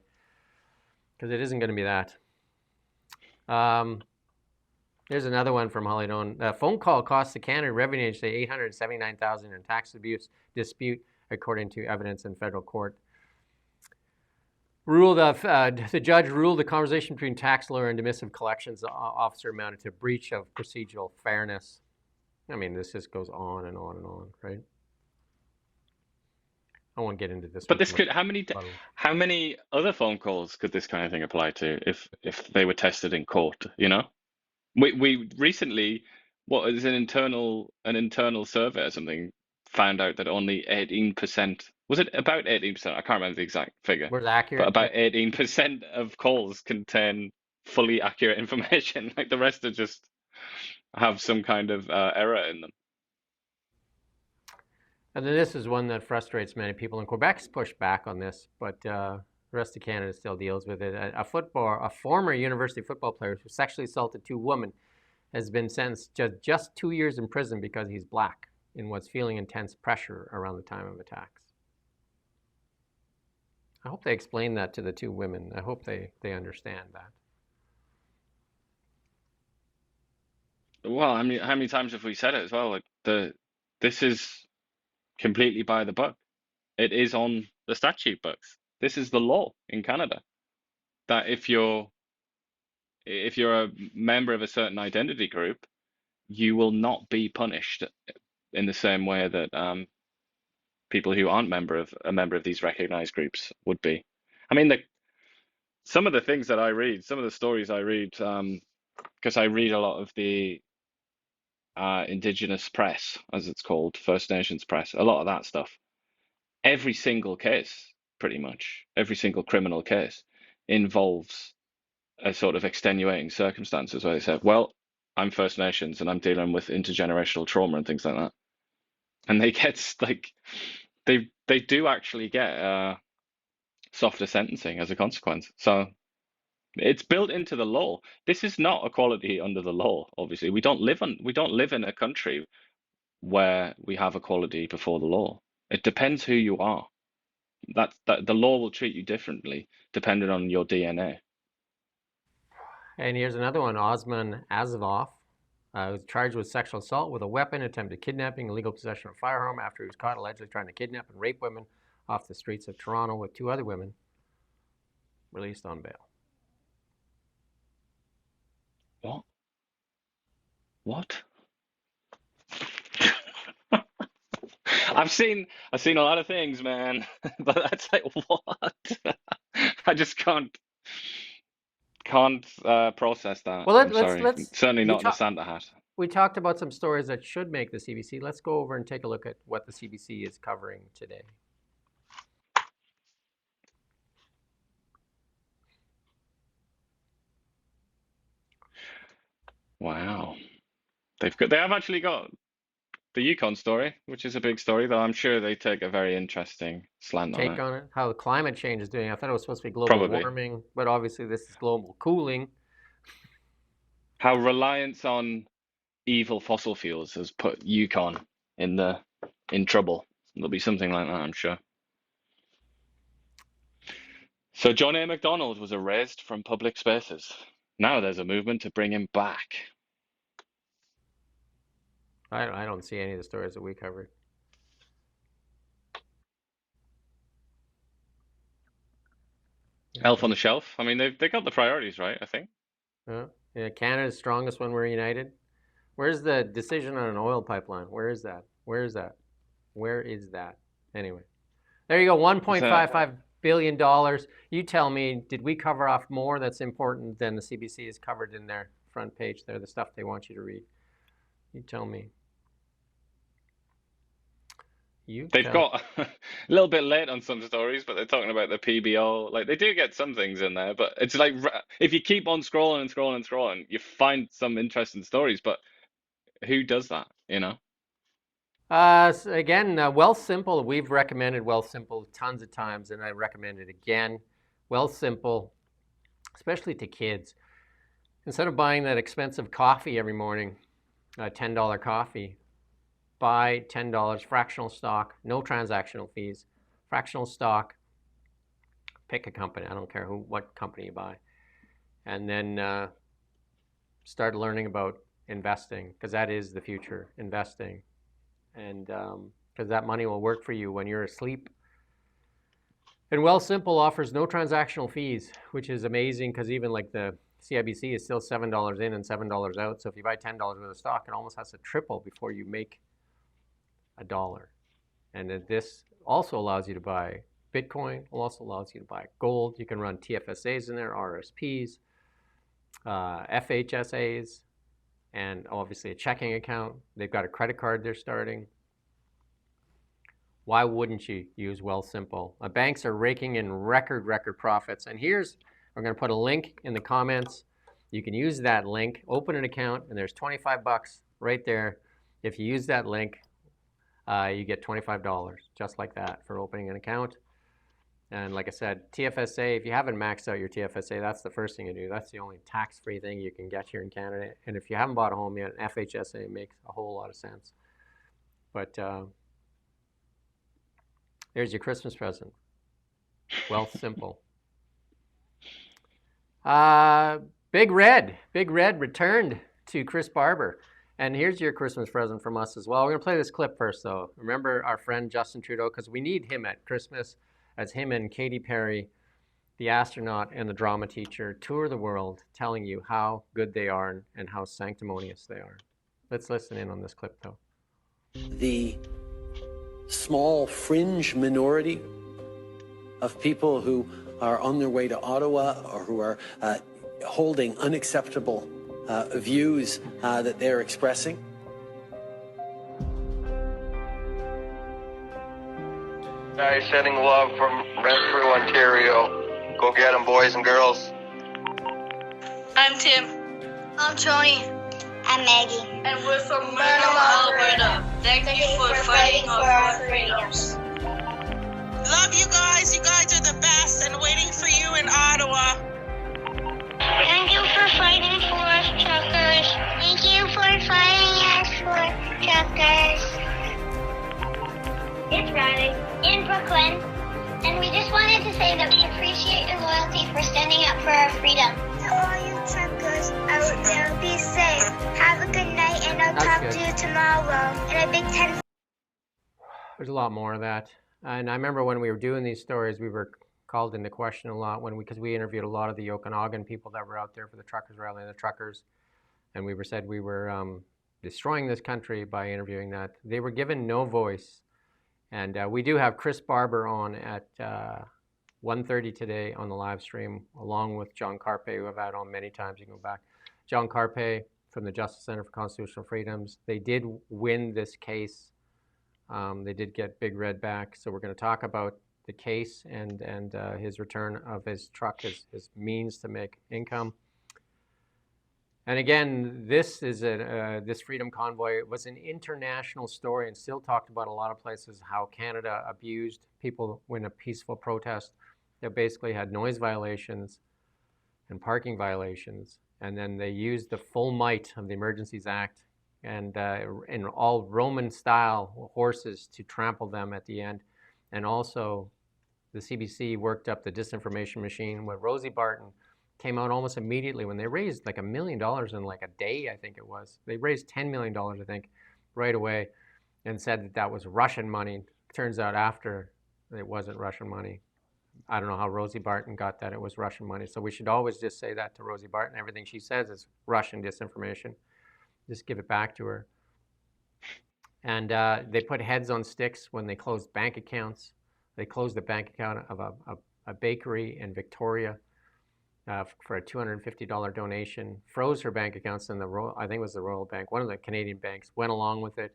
because it isn't going to be that. Here's another one from Holly Doan. A phone call cost the Canada Revenue Agency $879,000 in tax abuse dispute, according to evidence in federal court. The judge ruled the conversation between tax lawyer and dismissive collections officer amounted to breach of procedural fairness. I mean, this just goes on and on and on, right? I won't get into this. But this could, how many other phone calls could this kind of thing apply to if they were tested in court? You know, we recently, what is an internal survey or something, found out that only 18%, was it about 18%? I can't remember the exact figure. Was accurate? But about 18% of calls contain fully accurate information. Like the rest are just have some kind of error in them. And then this is one that frustrates many people. And Quebec's pushed back on this, but the rest of Canada still deals with it. A former university football player who sexually assaulted 2 women has been sentenced to just 2 years in prison because he's black and was feeling intense pressure around the time of attacks. I hope they explain that to the 2 women. I hope they understand that. Well, I mean, how many times have we said it as well? Like this is completely by the book. It is on the statute books. This is the law in Canada, that if you're a member of a certain identity group, you will not be punished in the same way that people who aren't a member of these recognized groups would be. I mean, some of the things that I read, some of the stories I read, because I read a lot of the Indigenous press, as it's called, First Nations press, a lot of that stuff. Every single case, pretty much, every single criminal case involves a sort of extenuating circumstances where they say, well, I'm First Nations and I'm dealing with intergenerational trauma and things like that. And they get, like, they do actually get softer sentencing as a consequence. So it's built into the law. This is not equality under the law. Obviously, we don't live in a country where we have equality before the law. It depends who you are. That the law will treat you differently depending on your DNA. And here's another one. Osman Azov was charged with sexual assault with a weapon, attempted kidnapping, illegal possession of a firearm after he was caught allegedly trying to kidnap and rape women off the streets of Toronto, with 2 other women released on bail. What? I've seen a lot of things, man, but that's like, what? I just can't process that. Well, let's certainly not in a Santa hat. We talked about some stories that should make the CBC. Let's go over and take a look at what the CBC is covering today. Wow. They have actually got the Yukon story, which is a big story, though I'm sure they take a very interesting slant on Take it. on it, how the climate change is doing. I thought it was supposed to be global Probably. warming, but obviously this is global cooling. How reliance on evil fossil fuels has put Yukon in trouble. There'll be something like that, I'm sure. So John A. Macdonald was erased from public spaces. Now there's a movement to bring him back. I don't see any of the stories that we covered. Elf on the shelf. I mean, they got the priorities right, I think. Yeah, Canada's strongest when we're united. Where's the decision on an oil pipeline? Where is that? Where is that? Where is that? Anyway, there you go. $1.55 billion. You tell me, did we cover off more that's important than the CBC has covered in their front page there, the stuff they want you to read? You tell me. They've got a little bit late on some stories, but they're talking about the PBO. Like, they do get some things in there, but it's like if you keep on scrolling and scrolling and scrolling, you find some interesting stories. But who does that, you know? So again, Wealthsimple, we've recommended Wealthsimple tons of times, and I recommend it again. Wealthsimple, especially to kids. Instead of buying that expensive coffee every morning, $10 coffee, buy $10 fractional stock, no transactional fees, fractional stock, pick a company, I don't care what company you buy, and then start learning about investing, because that is the future, investing. And because that money will work for you when you're asleep. And Wealthsimple offers no transactional fees, which is amazing, because even like the CIBC is still $7 in and $7 out. So if you buy $10 worth of stock, it almost has to triple before you make $1. And this also allows you to buy Bitcoin. It also allows you to buy gold. You can run TFSAs in there, RSPs, FHSAs, and obviously a checking account. They've got a credit card they're starting. Why wouldn't you use Wealthsimple? Banks are raking in record profits. And we're going to put a link in the comments. You can use that link, open an account, and there's $25 right there. If you use that link, you get $25, just like that, for opening an account. And like I said, TFSA, if you haven't maxed out your TFSA, that's the first thing you do. That's the only tax-free thing you can get here in Canada. And if you haven't bought a home yet, FHSA makes a whole lot of sense. But there's your Christmas present. Wealthsimple. Big Red returned to Chris Barber. And here's your Christmas present from us as well. We're going to play this clip first, though. Remember our friend Justin Trudeau, because we need him at Christmas, as him and Katy Perry, the astronaut and the drama teacher, tour the world telling you how good they are and how sanctimonious they are. Let's listen in on this clip, though. The small fringe minority of people who are on their way to Ottawa or who are holding unacceptable views that they're expressing. Guys, sending love from Renfrew, Ontario. Go get them, boys and girls. I'm Tim. I'm Tony. I'm Maggie. And we're from Burnham, Alberta. Thank you for fighting for our freedoms. Love you guys. You guys are the best, and waiting for you in Ottawa. Thank you for fighting for us, truckers. Thank you for fighting us for truckers. It's Riley in Brooklyn, and we just wanted to say that we appreciate your loyalty for standing up for our freedom. To all you truckers out there, be safe. Have a good night, and I'll talk to you tomorrow in a big 10. There's a lot more of that. And I remember when we were doing these stories, we were called into question a lot because we interviewed a lot of the Okanagan people that were out there for the truckers rally and the truckers. And we said we were destroying this country by interviewing that. They were given no voice. And we do have Chris Barber on at 1:30 today on the live stream, along with John Carpe, who I've had on many times. You can go back. John Carpe from the Justice Center for Constitutional Freedoms. They did win this case. They did get Big Red back. So we're going to talk about the case and his return of his truck, his means to make income. And again, this is this Freedom Convoy was an international story and still talked about a lot of places how Canada abused people in a peaceful protest that basically had noise violations and parking violations. And then they used the full might of the Emergencies Act and in all Roman-style horses to trample them at the end. And also, the CBC worked up the disinformation machine where Rosie Barton came out almost immediately when they raised like $1 million in like a day, I think it was. They raised $10 million, I think, right away and said that that was Russian money. Turns out after it wasn't Russian money. I don't know how Rosie Barton got that it was Russian money. So we should always just say that to Rosie Barton. Everything she says is Russian disinformation. Just give it back to her. And they put heads on sticks when they closed bank accounts. They closed the bank account of a bakery in Victoria for a $250 donation, froze her bank accounts, and I think it was the Royal Bank, one of the Canadian banks, went along with it.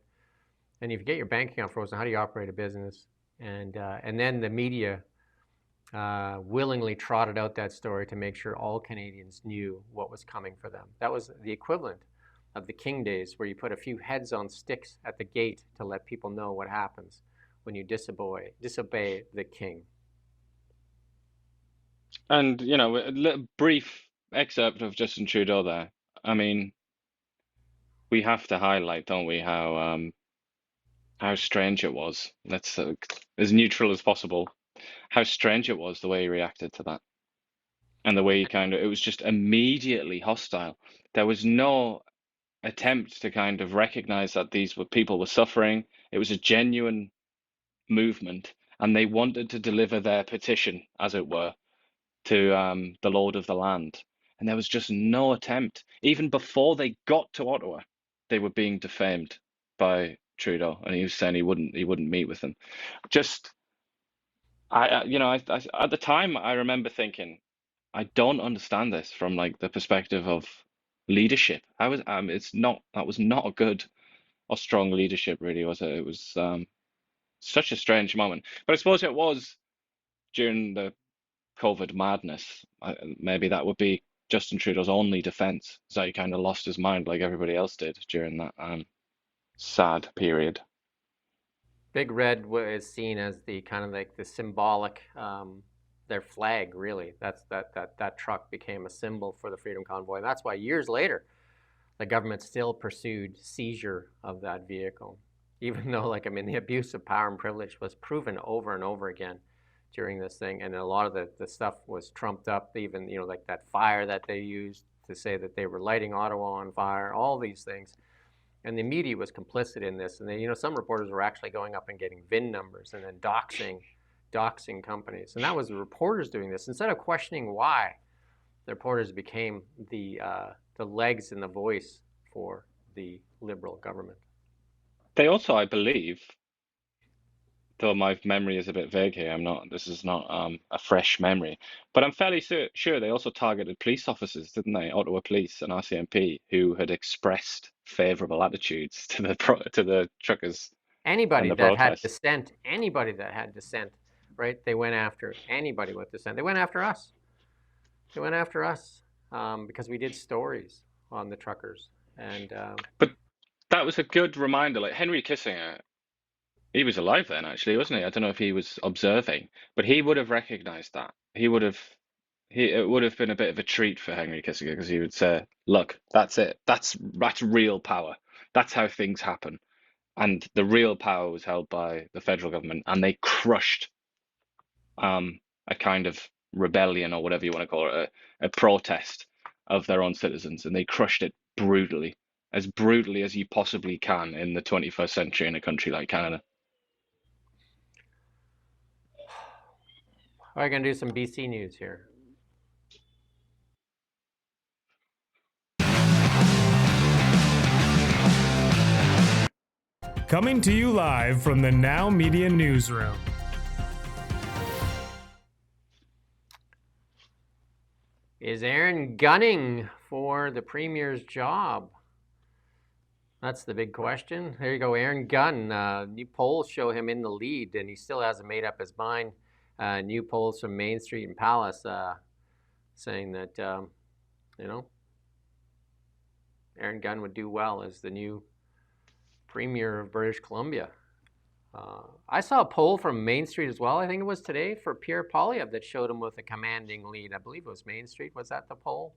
And if you get your bank account frozen, how do you operate a business? And then the media willingly trotted out that story to make sure all Canadians knew what was coming for them. That was the equivalent of the King days, where you put a few heads on sticks at the gate to let people know what happens when you disobey the king. And, you know, a little brief excerpt of Justin Trudeau there. I mean, we have to highlight, don't we, how strange it was. Let's as neutral as possible. How strange it was the way he reacted to that, and the way he it was just immediately hostile. There was no attempt to kind of recognize that these people were suffering. It was a genuine movement, and they wanted to deliver their petition, as it were, to the Lord of the Land. And there was just no attempt. Even before they got to Ottawa, they were being defamed by Trudeau, and he was saying he wouldn't meet with them. Just, I at the time I remember thinking, I don't understand this from like the perspective of leadership. That was not a good or strong leadership, really, was it? It was such a strange moment. But I suppose it was during the COVID madness. Maybe that would be Justin Trudeau's only defense, is that he kind of lost his mind like everybody else did during that sad period. Big Red is seen as the kind of like the symbolic, their flag, really. That truck became a symbol for the Freedom Convoy. And that's why years later, the government still pursued seizure of that vehicle, even though, like, I mean, the abuse of power and privilege was proven over and over again during this thing. And a lot of the stuff was trumped up, even, you know, like that fire that they used to say that they were lighting Ottawa on fire, all these things. And the media was complicit in this. And they, you know, some reporters were actually going up and getting VIN numbers and then doxing companies. And that was the reporters doing this. Instead of questioning why, the reporters became the legs and the voice for the Liberal government. They also, I believe, though my memory is a bit vague here, this is not a fresh memory, but I'm fairly sure they also targeted police officers, didn't they? Ottawa Police and RCMP, who had expressed favourable attitudes to the truckers. Anybody that had dissent, right? They went after anybody with dissent. They went after us. Because we did stories on the truckers. And but that was a good reminder. Like Henry Kissinger, he was alive then, actually, wasn't he? I don't know if he was observing, but he would have recognized that. It would have been a bit of a treat for Henry Kissinger, because he would say, look, that's it. That's real power. That's how things happen. And the real power was held by the federal government, and they crushed a kind of rebellion, or whatever you want to call it, a protest of their own citizens, and they crushed it brutally as you possibly can in the 21st century in a country like Canada. We're going to do some BC news here. Coming to you live from the Now Media Newsroom. Is Aaron gunning for the Premier's job? That's the big question. There you go, Aaron Gunn. New polls show him in the lead, and he still hasn't made up his mind. New polls from Main Street and Palace saying that, Aaron Gunn would do well as the new Premier of British Columbia. I saw a poll from Main Street as well. I think it was today for Pierre Poilievre that showed him with a commanding lead. I believe it was Main Street. Was that the poll?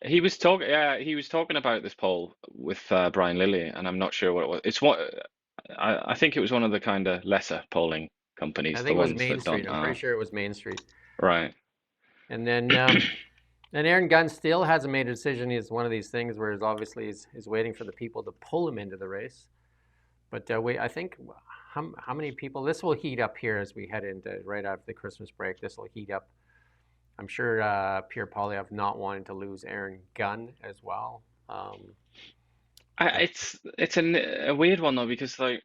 He was talking. Yeah, he was talking about this poll with Brian Lilly, and I'm not sure what it was. It's what I think it was one of the kind of lesser polling companies. I think the it was ones Main that Street. don't, I'm pretty sure it was Main Street. Right. And then, and Aaron Gunn still hasn't made a decision. He's one of these things where he's waiting for the people to pull him into the race. But I think how many people? This will heat up here as we head into right after the Christmas break. This will heat up. I'm sure Pierre Poilievre not wanting to lose Aaron Gunn as well. It's a weird one though, because like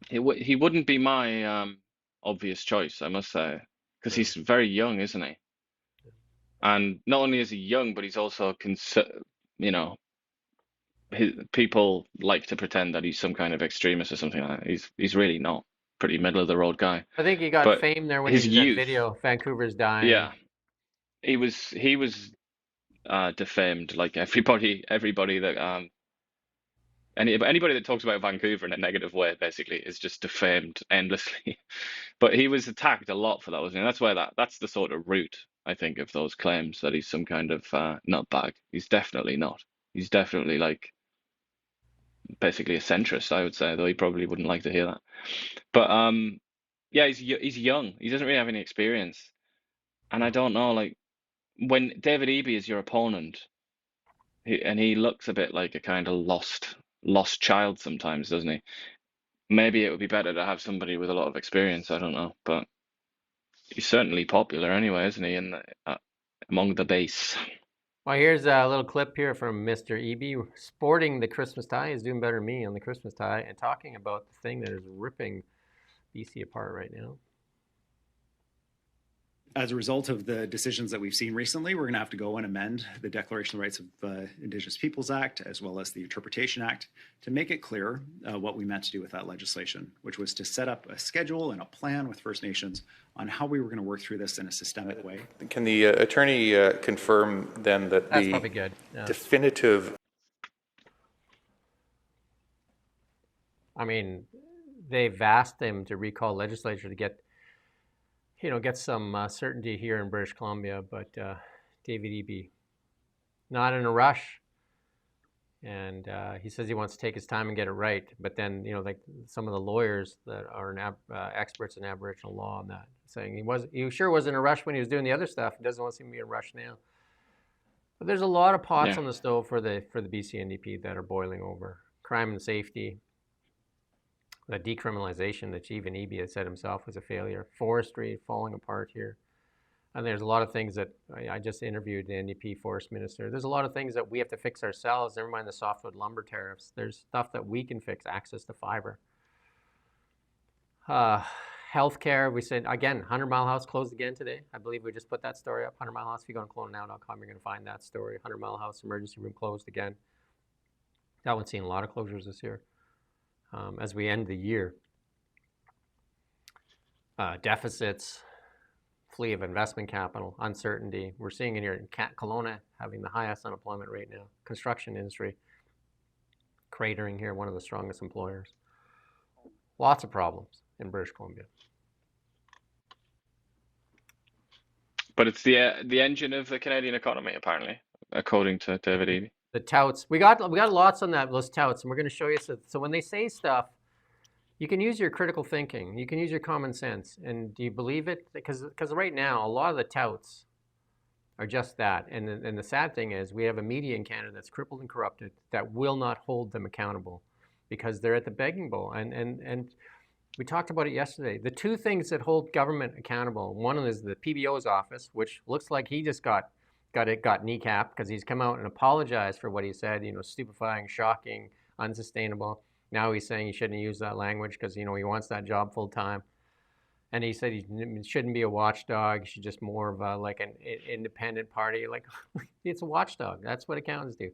he wouldn't be my obvious choice, I must say, because he's very young, isn't he? And not only is he young, but he's also people like to pretend that he's some kind of extremist or something like that. He's really not. Pretty middle of the road guy. I think he got But fame there when his he did that youth, video, Vancouver's Dying. yeah, he was defamed like everybody that anybody that talks about Vancouver in a negative way basically is just defamed endlessly. But he was attacked a lot for that, wasn't he? That's the sort of root, I think, of those claims that he's some kind of nutbag. He's definitely not. He's definitely like basically a centrist, I would say, though he probably wouldn't like to hear that. But yeah, he's young. He doesn't really have any experience, and I don't know, like when David Eby is your opponent, he looks a bit like a kind of lost child sometimes, doesn't he? Maybe it would be better to have somebody with a lot of experience. I don't know, but he's certainly popular anyway, isn't he? Among the base. Well, here's a little clip here from Mr. Eby sporting the Christmas tie. He's doing better than me on the Christmas tie and talking about the thing that is ripping BC apart right now. As a result of the decisions that we've seen recently, we're going to have to go and amend the Declaration of the Rights of Indigenous Peoples Act, as well as the Interpretation Act, to make it clear what we meant to do with that legislation, which was to set up a schedule and a plan with First Nations on how we were going to work through this in a systemic way. Can the attorney confirm then that That's the probably good. Yeah. definitive... I mean, they've asked him to recall legislature to get some certainty here in British Columbia, but David Eby, not in a rush. And he says he wants to take his time and get it right. But then, like some of the lawyers that are experts in Aboriginal law on that, saying he sure was in a rush when he was doing the other stuff. He doesn't want to seem to be in a rush now. But there's a lot of pots on the stove for the BC NDP that are boiling over. Crime and safety, the decriminalization that even Eby had said himself was a failure. Forestry falling apart here. And there's a lot of things that I just interviewed the NDP forest minister. There's a lot of things that we have to fix ourselves. Never mind the softwood lumber tariffs. There's stuff that we can fix, access to fiber. Healthcare, we said, again, 100 Mile House closed again today. I believe we just put that story up. 100 Mile House, if you go on KelownaNow.com, you're going to find that story. 100 Mile House emergency room closed again. That one's seen a lot of closures this year. As we end the year. Deficits, flee of investment capital, uncertainty. We're seeing it here in Kelowna having the highest unemployment rate now. Construction industry cratering here, one of the strongest employers. Lots of problems in British Columbia. But it's the engine of the Canadian economy, apparently, according to David Eby. The touts. We got lots on those touts, and we're going to show you. So when they say stuff, you can use your critical thinking. You can use your common sense. And do you believe it? Because right now, a lot of the touts are just that. And the sad thing is we have a media in Canada that's crippled and corrupted that will not hold them accountable because they're at the begging bowl. And we talked about it yesterday. The two things that hold government accountable, one is the PBO's office, which looks like he just got kneecapped because he's come out and apologized for what he said, stupefying, shocking, unsustainable. Now he's saying he shouldn't use that language because, he wants that job full time. And he said he shouldn't be a watchdog. He should just more of like an independent party. Like, it's a watchdog. That's what accountants do.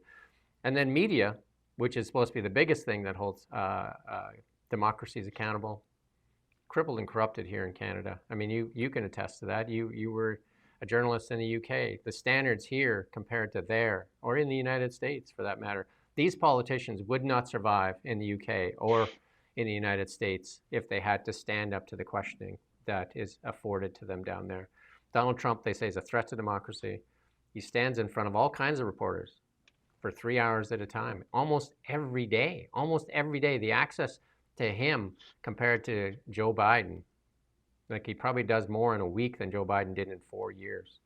And then media, which is supposed to be the biggest thing that holds democracies accountable, crippled and corrupted here in Canada. I mean, you can attest to that. You were a journalist in the UK, the standards here compared to there, or in the United States for that matter, these politicians would not survive in the UK or in the United States if they had to stand up to the questioning that is afforded to them down there. Donald Trump, they say, is a threat to democracy. He stands in front of all kinds of reporters for 3 hours at a time, almost every day. Almost every day, the access to him compared to Joe Biden, like he probably does more in a week than Joe Biden did in 4 years.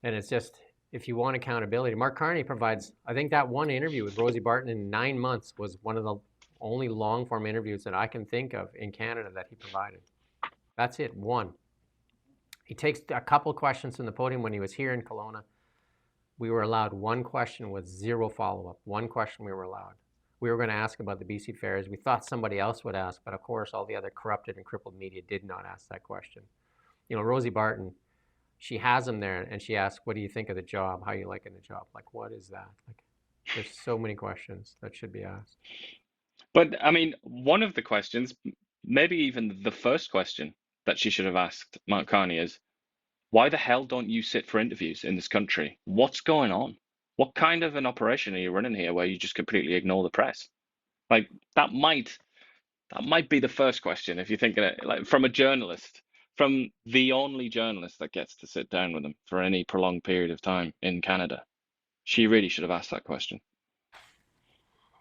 And it's just, if you want accountability, Mark Carney provides, I think that one interview with Rosie Barton in 9 months was one of the only long form interviews that I can think of in Canada that he provided. That's it, one. He takes a couple questions from the podium when he was here in Kelowna. We were allowed one question with zero follow-up. One question we were allowed. We were going to ask about the BC Fairs. We thought somebody else would ask, but of course all the other corrupted and crippled media did not ask that question. You know, Rosie Barton, she has him there and she asks, what do you think of the job? How are you liking the job? Like, what is that? Like, there's so many questions that should be asked. But I mean, one of the questions, maybe even the first question that she should have asked Mark Carney is, why the hell don't you sit for interviews in this country? What's going on? What kind of an operation are you running here where you just completely ignore the press? Like that might be the first question if you're thinking it like from a journalist, from the only journalist that gets to sit down with them for any prolonged period of time in Canada. She really should have asked that question.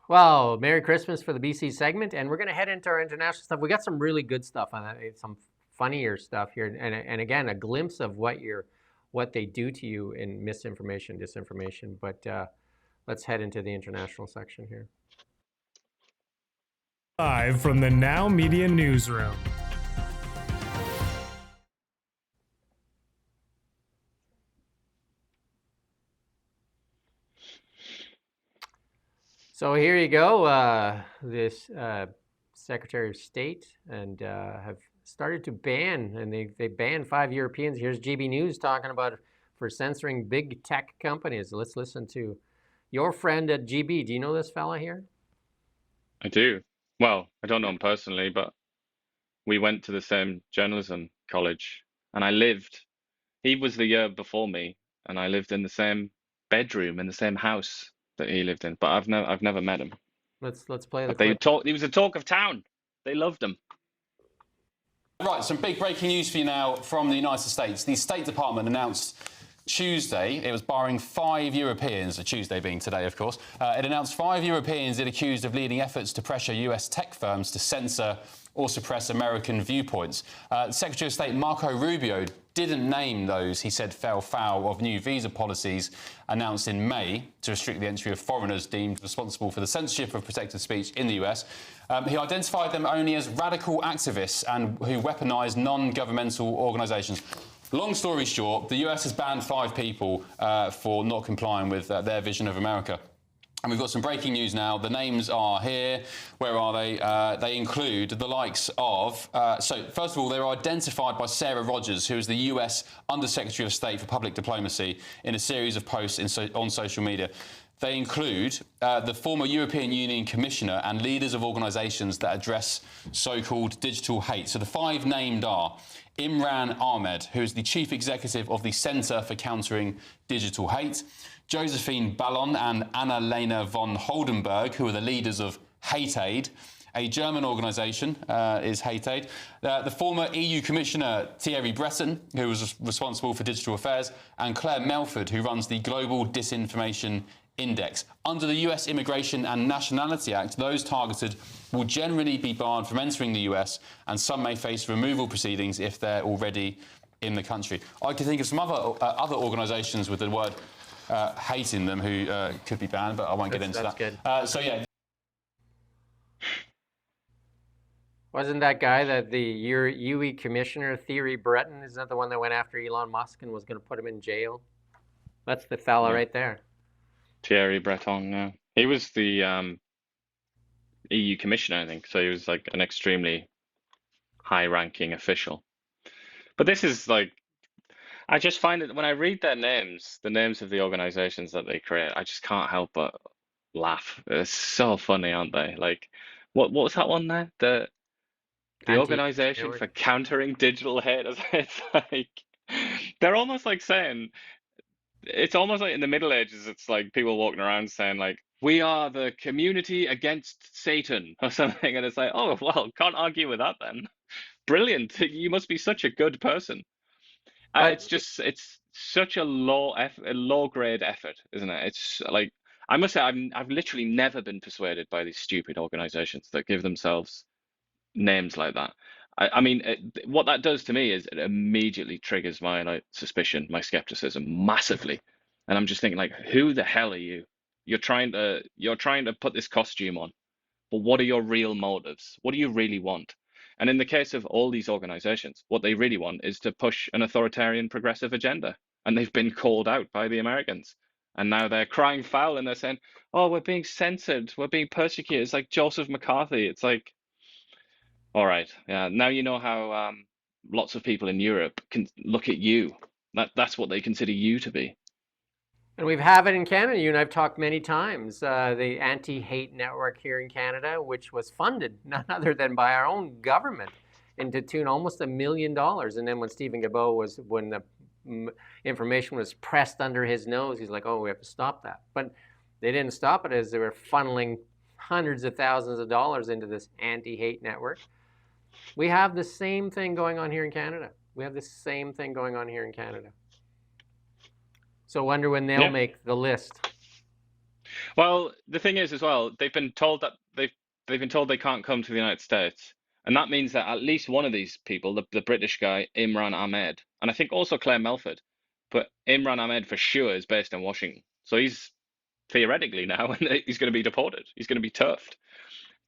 Well, Merry Christmas for the BC segment, and we're going to head into our international stuff. We got some really good stuff on that, some funnier stuff here, and again, a glimpse of what they do to you in misinformation, disinformation. But let's head into the international section here. Live from the Now Media Newsroom. So here you go. This Secretary of State and have started to ban, and they banned 5 Europeans. Here's GB News talking about for censoring big tech companies. Let's listen to your friend at GB. Do you know this fella here? I do. Well, I don't know him personally, but we went to the same journalism college, and he was the year before me, and I lived in the same bedroom in the same house that he lived in, but I've never met him. Let's play the clip. He was the talk of town. They loved him. Right, some big breaking news for you now from the United States. The State Department announced Tuesday it was barring 5 Europeans, Tuesday being today, of course. It announced 5 Europeans it accused of leading efforts to pressure US tech firms to censor or suppress American viewpoints. Secretary of State Marco Rubio didn't name those he said fell foul of new visa policies announced in May to restrict the entry of foreigners deemed responsible for the censorship of protected speech in the US. He identified them only as radical activists and who weaponise non-governmental organisations. Long story short, the US has banned 5 people for not complying with their vision of America. And we've got some breaking news now. The names are here. Where are they? They include the likes of... so, first of all, they're identified by Sarah Rogers, who is the US Undersecretary of State for Public Diplomacy, in a series of posts on social media. They include the former European Union Commissioner and leaders of organisations that address so-called digital hate. So the 5 named are Imran Ahmed, who is the Chief Executive of the Centre for Countering Digital Hate, Josephine Ballon and Anna-Lena von Holdenberg, who are the leaders of Hate Aid. A German organisation is Hate Aid. The former EU Commissioner Thierry Breton, who was responsible for digital affairs, and Claire Melford, who runs the Global Disinformation Index. Under the US Immigration and Nationality Act, those targeted will generally be barred from entering the US, and some may face removal proceedings if they're already in the country. I can think of some other organisations with the word hate in them who could be banned, but I won't get into that. Good. So yeah. Wasn't that guy that the UE Commissioner Thierry Breton, is that the one that went after Elon Musk and was going to put him in jail? That's the fella right there. Thierry Breton, yeah. He was the EU Commissioner, I think. So he was like an extremely high-ranking official. But this is like, I just find it, when I read their names, the names of the organizations that they create, I just can't help but laugh. It's so funny, aren't they? Like, what was that one there? The Organization for Countering Digital Hate. It's like, They're almost like saying, it's almost like in the Middle Ages, it's like people walking around saying like, we are the community against Satan or something. And it's like, oh, well, can't argue with that then. Brilliant. You must be such a good person. It's such a low grade effort, isn't it? It's like, I must say, I've literally never been persuaded by these stupid organizations that give themselves names like that. I mean, what that does to me is it immediately triggers my like suspicion, my skepticism massively, and I'm just thinking like, who the hell are you? You're trying to put this costume on, but what are your real motives? What do you really want? And in the case of all these organizations, what they really want is to push an authoritarian progressive agenda, and they've been called out by the Americans, and now they're crying foul and they're saying, "Oh, we're being censored, we're being persecuted." It's like Joseph McCarthy. It's like, all right, yeah. Now you know how lots of people in Europe can look at you. That's what they consider you to be. And we have it in Canada. You and I've talked many times. The Anti-Hate Network here in Canada, which was funded none other than by our own government, and to tune almost $1 million. And then when Stephen Guilbeault when the information was pressed under his nose, he's like, "Oh, we have to stop that." But they didn't stop it, as they were funneling hundreds of thousands of dollars into this anti-hate network. We have the same thing going on here in Canada. So I wonder when they'll make the list. Well, the thing is as well, they've been told that they've been told they can't come to the United States, and that means that at least one of these people, the British guy Imran Ahmed, and I think also Claire Melford, but Imran Ahmed for sure is based in Washington, so he's theoretically now he's going to be deported. He's going to be turfed.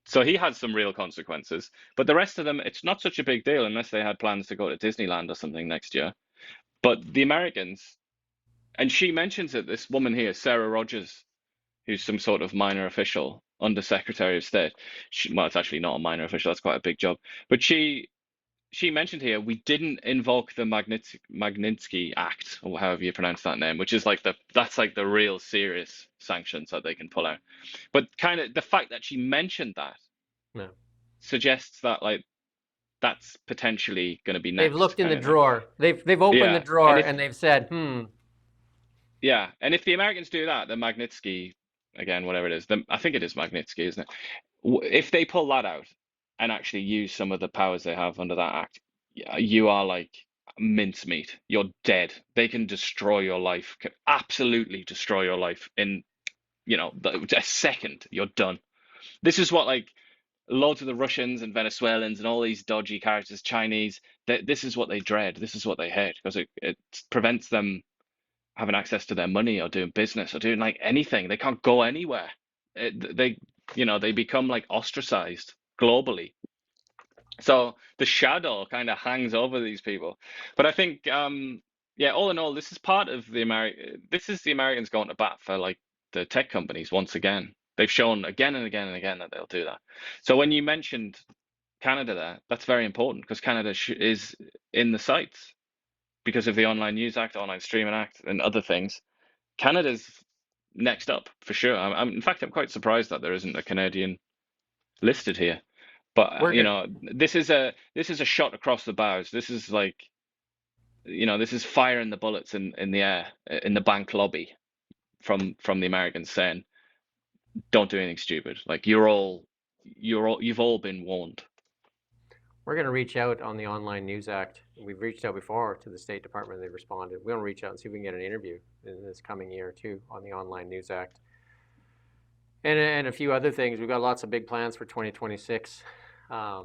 So he had some real consequences, but the rest of them, it's not such a big deal unless they had plans to go to Disneyland or something next year. But the Americans, and she mentions it, this woman here, Sarah Rogers, who's some sort of minor official under Secretary of State. Well, it's actually not a minor official, that's quite a big job. But she mentioned here, we didn't invoke the Magnitsky Act, or however you pronounce that name, which is like that's like the real serious sanctions that they can pull out. But kind of the fact that she mentioned that suggests that like that's potentially going to be next. They've looked in the drawer. They've opened the drawer and they've said, Yeah, and if the Americans do that, the Magnitsky, again, whatever it is, I think it is Magnitsky, isn't it? If they pull that out and actually use some of the powers they have under that act, you are like mincemeat. You're dead. They can destroy your life, can absolutely destroy your life in, a second. You're done. This is what like loads of the Russians and Venezuelans and all these dodgy characters, Chinese, this is what they dread. This is what they hate, because it prevents them having access to their money or doing business or doing like anything. They can't go anywhere. They become like ostracized globally. So the shadow kind of hangs over these people. But I think, all in all, this is part of the Americans going to bat for like the tech companies once again. They've shown again and again and again that they'll do that. So when you mentioned Canada there, that's very important, because Canada is in the sights because of the Online News Act, Online Streaming Act, and other things. Canada's next up for sure. In fact, I'm quite surprised that there isn't a Canadian listed here. But this is a shot across the bows. This is like, this is firing the bullets in the air in the bank lobby from the Americans saying, don't do anything stupid. Like you've all been warned. We're going to reach out on the Online News Act. We've reached out before to the State Department. They've responded. We're going to reach out and see if we can get an interview in this coming year too on the Online News Act. And a few other things. We've got lots of big plans for 2026. But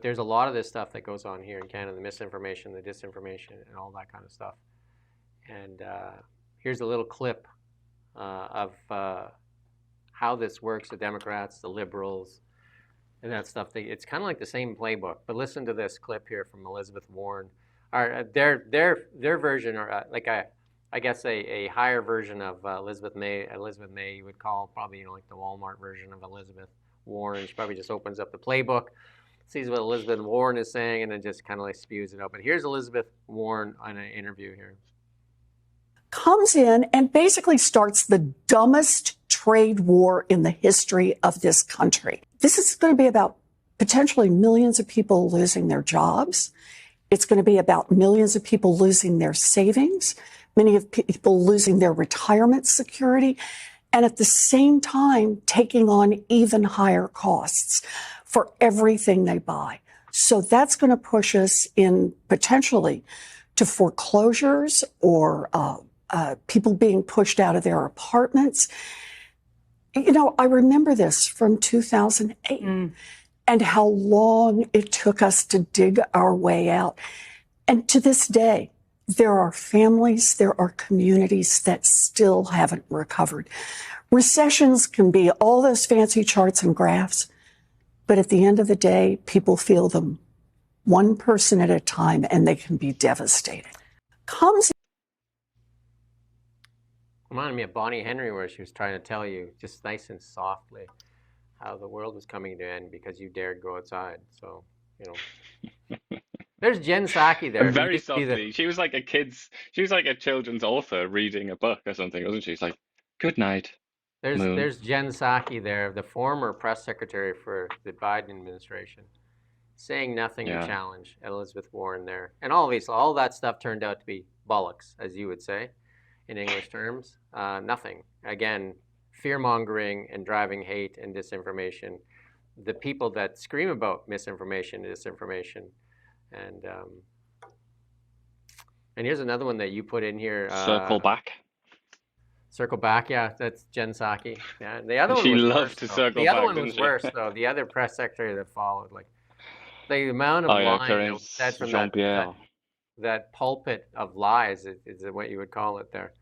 there's a lot of this stuff that goes on here in Canada, the misinformation, the disinformation, and all that kind of stuff. And here's a little clip of how this works, the Democrats, the Liberals, and that stuff. It's kind of like the same playbook. But listen to this clip here from Elizabeth Warren. Their version, or I guess a higher version of Elizabeth May. Elizabeth May you would call probably like the Walmart version of Elizabeth Warren. She probably just opens up the playbook, sees what Elizabeth Warren is saying, and then just kind of like spews it out. But here's Elizabeth Warren on an interview here. Comes in and basically starts the dumbest trade war in the history of this country. This is going to be about potentially millions of people losing their jobs. It's going to be about millions of people losing their savings, many of people losing their retirement security, and at the same time taking on even higher costs for everything they buy. So that's going to push us in potentially to foreclosures or people being pushed out of their apartments. You know, I remember this from 2008 and how long it took us to dig our way out. And to this day, there are families, there are communities that still haven't recovered. Recessions can be all those fancy charts and graphs, but at the end of the day, people feel them one person at a time, and they can be devastating. Reminded me of Bonnie Henry, where she was trying to tell you, just nice and softly, how the world was coming to an end because you dared go outside. So, you know. There's Jen Psaki there. Very softly. She was like a children's author reading a book or something, wasn't she? She's like, good night. There's Jen Psaki there, the former press secretary for the Biden administration, saying nothing to challenge Elizabeth Warren there. And all that stuff turned out to be bollocks, as you would say in English terms. Nothing. Again, fear-mongering and driving hate and disinformation. The people that scream about misinformation, disinformation. And here's another one that you put in here. Circle back. Circle back, yeah, that's Jen Psaki. Yeah, the other one she was loved worse, to though. circle the back. other one was didn't she? worse, though. The other press secretary that followed, like the amount of lying that was said from that pulpit of lies is what you would call it there.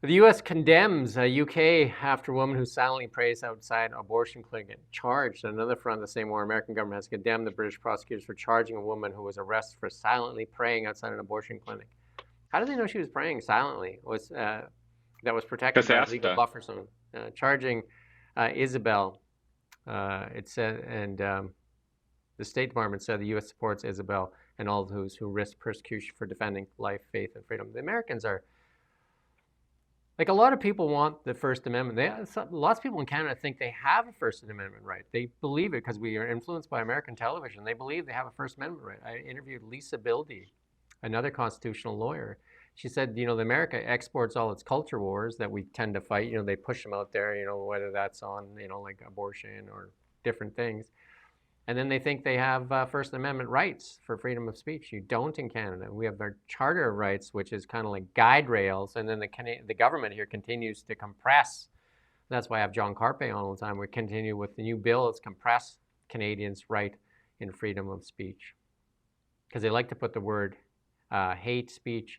The U.S. condemns UK after a woman who silently prays outside abortion clinic charged. On another front, the same war, American government has condemned the British prosecutors for charging a woman who was arrested for silently praying outside an abortion clinic. How did they know she was praying silently? That was protected by a legal buffer zone. Charging Isabel, it said, and the State Department said the U.S. supports Isabel and all those who risk persecution for defending life, faith, and freedom. The Americans are, like, a lot of people want the First Amendment. Lots of people in Canada think they have a First Amendment right. They believe it because we are influenced by American television. They believe they have a First Amendment right. I interviewed Lisa Bildy, another constitutional lawyer. She said, you know, the America exports all its culture wars that we tend to fight. You know, they push them out there, you know, whether that's on, you know, like abortion or different things. And then they think they have First Amendment rights for freedom of speech. You don't in Canada. We have our Charter of Rights, which is kind of like guide rails. And then the government here continues to compress. That's why I have John Carpe on all the time. We continue with the new bill. It's compress Canadians' right in freedom of speech. Because they like to put the word hate speech,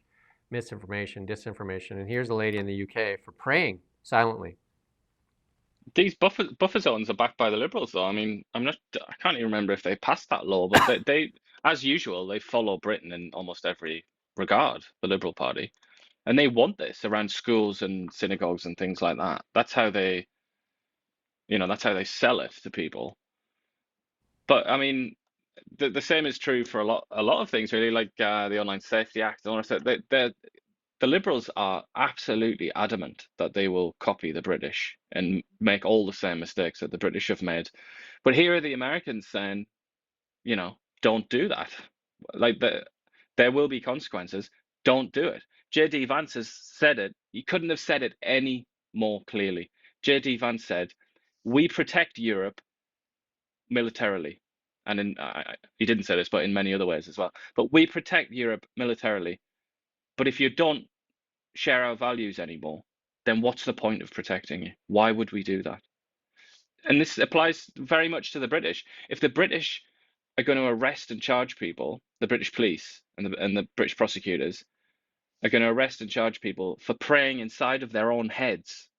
misinformation, disinformation. And here's a lady in the UK for praying silently. These buffer zones are backed by the Liberals, though. I mean, I can't even remember if they passed that law, but they, as usual, they follow Britain in almost every regard, the Liberal Party. And they want this around schools and synagogues and things like that. That's how they, you know, that's how they sell it to people. But I mean, the same is true for a lot of things, really, like the Online Safety Act. The Liberals are absolutely adamant that they will copy the British and make all the same mistakes that the British have made. But here are the Americans saying, you know, don't do that. Like, there will be consequences. Don't do it. J.D. Vance has said it. He couldn't have said it any more clearly. J.D. Vance said, we protect Europe militarily. And he didn't say this, but in many other ways as well. But we protect Europe militarily. But if you don't share our values anymore, then what's the point of protecting you? Why would we do that? And this applies very much to the British. If the British are going to arrest and charge people, the British police and the British prosecutors are going to arrest and charge people for praying inside of their own heads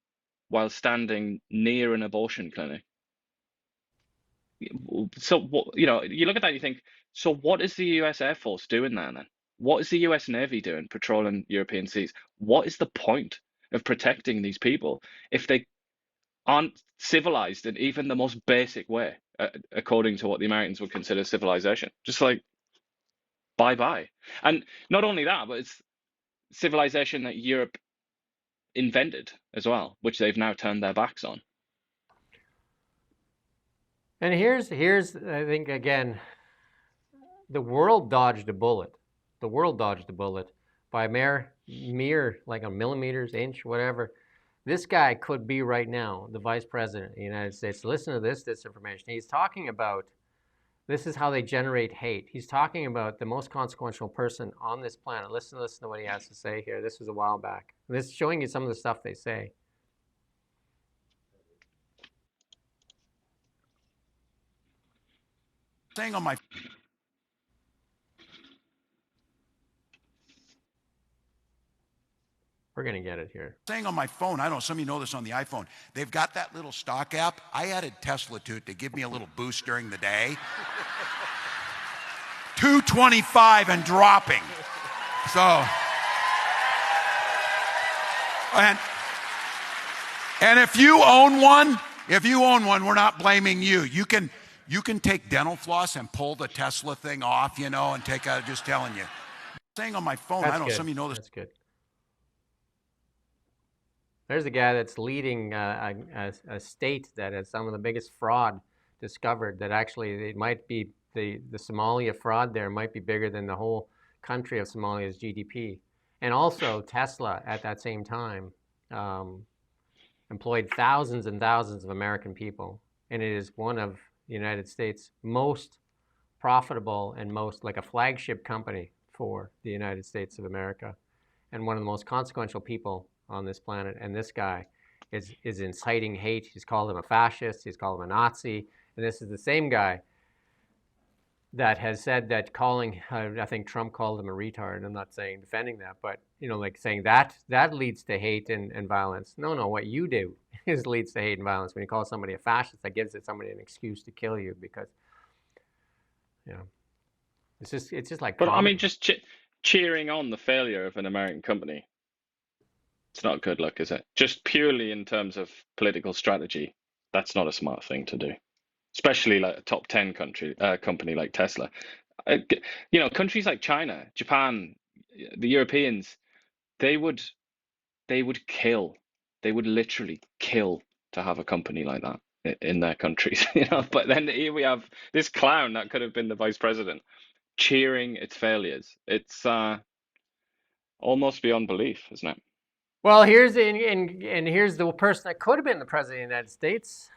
while standing near an abortion clinic. So, what, you know, you look at that, you think, so what is the US Air Force doing there then? What is the US Navy doing patrolling European seas? What is the point of protecting these people if they aren't civilized in even the most basic way, according to what the Americans would consider civilization? Just like, bye-bye. And not only that, but it's civilization that Europe invented as well, which they've now turned their backs on. And here's I think, again, the world dodged a bullet. The world dodged a bullet by mere like a millimeters, inch, whatever. This guy could be right now the vice president of the United States. Listen to this disinformation. He's talking about, this is how they generate hate. He's talking about the most consequential person on this planet. Listen to what he has to say here. This was a while back. This is showing you some of the stuff they say. Saying on my We're going to get it here. Saying on my phone, I don't know, some of you know this on the iPhone, they've got that little stock app. I added Tesla to it to give me a little boost during the day. 225 and dropping. So, and if you own one, we're not blaming you. You can take dental floss and pull the Tesla thing off, you know, and take out, just telling you. Saying on my phone, That's I don't know, good. some of you know this. That's good. There's a guy that's leading a state that has some of the biggest fraud discovered, that actually it might be the Somalia fraud there might be bigger than the whole country of Somalia's GDP. And also Tesla at that same time employed thousands and thousands of American people. And it is one of the United States' most profitable and most like a flagship company for the United States of America, and one of the most consequential people on this planet. And this guy is inciting hate. He's called him a fascist. He's called him a Nazi. And this is the same guy that has said that calling, I think Trump called him a retard. I'm not saying defending that, but you know, like saying that leads to hate and violence. No, what you do is leads to hate and violence. When you call somebody a fascist, that gives somebody an excuse to kill you, because you know, it's just like. But I mean, just cheering on the failure of an American company. It's not good luck, is it? Just purely in terms of political strategy, that's not a smart thing to do, especially like a top 10 company like Tesla. You know, countries like China, Japan, the Europeans, they would kill, they would literally kill to have a company like that in their countries. You know, but then here we have this clown that could have been the vice president cheering its failures. It's almost beyond belief, isn't it? Well, here's the person that could have been the president of the United States.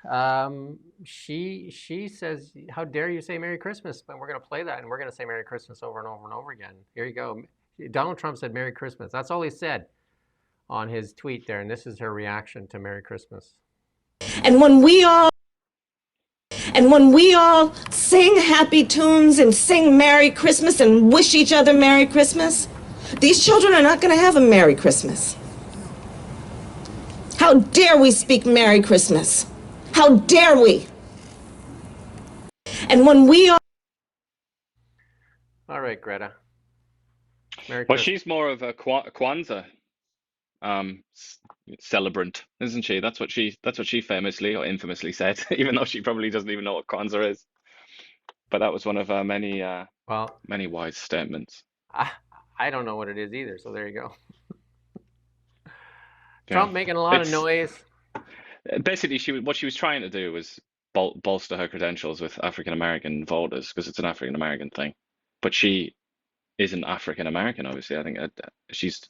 She says, "How dare you say Merry Christmas?" But we're going to play that, and we're going to say Merry Christmas over and over and over again. Here you go. Donald Trump said Merry Christmas. That's all he said on his tweet there, and this is her reaction to Merry Christmas. And when we all sing happy tunes and sing Merry Christmas and wish each other Merry Christmas, these children are not going to have a Merry Christmas. How dare we speak Merry Christmas? How dare we? And when we all... All right, Greta. Merry Well, Christmas. she's more of a Kwanzaa celebrant, isn't she? That's what she famously or infamously said, even though she probably doesn't even know what Kwanzaa is. But that was one of her many wise statements. I don't know what it is either, so there you go. Yeah. Trump making a lot of noise. Basically, what she was trying to do was bolster her credentials with African American voters, because it's an African American thing. But she isn't African American, obviously. I think she's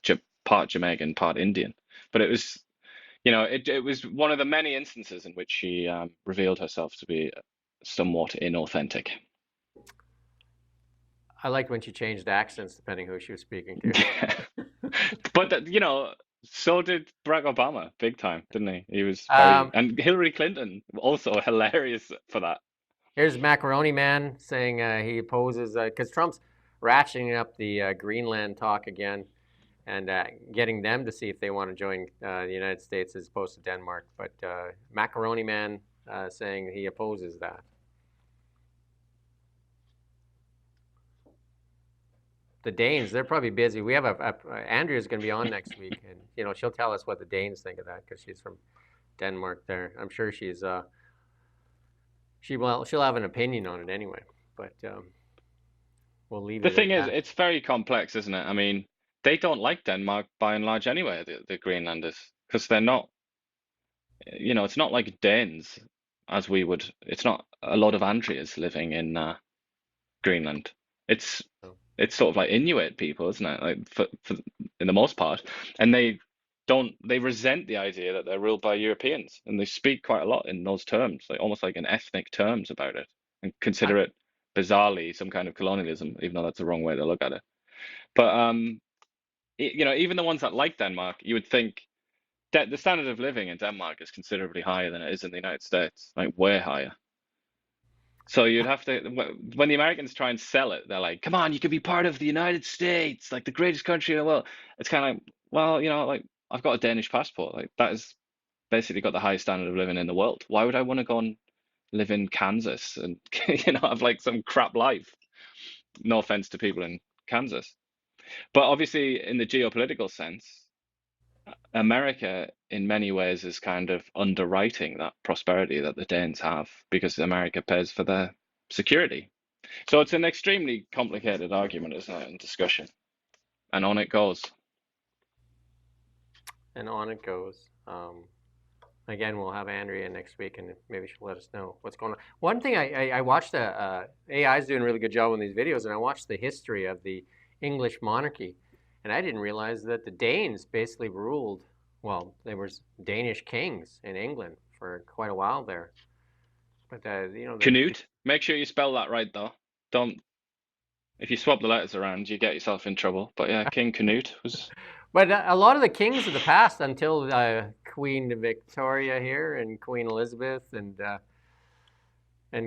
part Jamaican, part Indian. But it was, you know, it was one of the many instances in which she revealed herself to be somewhat inauthentic. I liked when she changed accents depending who she was speaking to. But you know, so did Barack Obama, big time, didn't he? He was very, and Hillary Clinton also hilarious for that. Here's Macaroni Man saying he opposes, because Trump's ratcheting up the Greenland talk again, and getting them to see if they want to join the United States as opposed to Denmark. But Macaroni Man saying he opposes that. The Danes, they're probably busy. We have Andrea's going to be on next week, and you know, she'll tell us what the Danes think of that, because she's from Denmark. There, I'm sure she'll have an opinion on it anyway. But we'll leave it. The thing is, it's very complex, isn't it? I mean, they don't like Denmark by and large anyway, the Greenlanders, because they're not. You know, it's not like Danes as we would. It's not a lot of Andreas living in Greenland. It's sort of like Inuit people, isn't it? Like for in the most part, and they resent the idea that they're ruled by Europeans, and they speak quite a lot in those terms, like almost like in ethnic terms about it, and consider it bizarrely some kind of colonialism, even though that's the wrong way to look at it. But you know, even the ones that like Denmark, you would think that the standard of living in Denmark is considerably higher than it is in the United States, like way higher. So you'd have to, when the Americans try and sell it, they're like, come on, you could be part of the United States, like the greatest country in the world. It's kind of like, well, you know, like I've got a Danish passport. Like that is basically got the highest standard of living in the world. Why would I want to go and live in Kansas and, you know, have like some crap life? No offense to people in Kansas. But obviously in the geopolitical sense, America in many ways is kind of underwriting that prosperity that the Danes have because America pays for their security. So it's an extremely complicated argument, isn't it, and discussion. And on it goes. And on it goes. Again, we'll have Andrea next week, and maybe she'll let us know what's going on. One thing I watched, AI is doing a really good job on these videos, and I watched the history of the English monarchy. And I didn't realize that the Danes basically ruled, well, there was Danish kings in England for quite a while there. But, you know... Canute. Make sure you spell that right, though. Don't... If you swap the letters around, you get yourself in trouble. But yeah, King Canute was... But a lot of the kings of the past, until Queen Victoria here and Queen Elizabeth and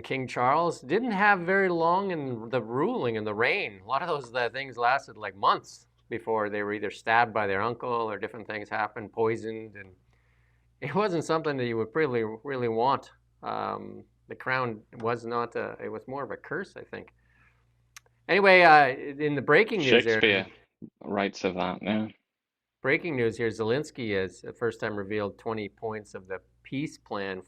King Charles, didn't have very long in the ruling and the reign. A lot of those things lasted like months before they were either stabbed by their uncle or different things happened, poisoned, and it wasn't something that you would really want. The crown was not, it was more of a curse, I think. Anyway, in the breaking news Shakespeare writes of that, yeah. Breaking news here, Zelensky has the first time revealed 20 points of the peace plan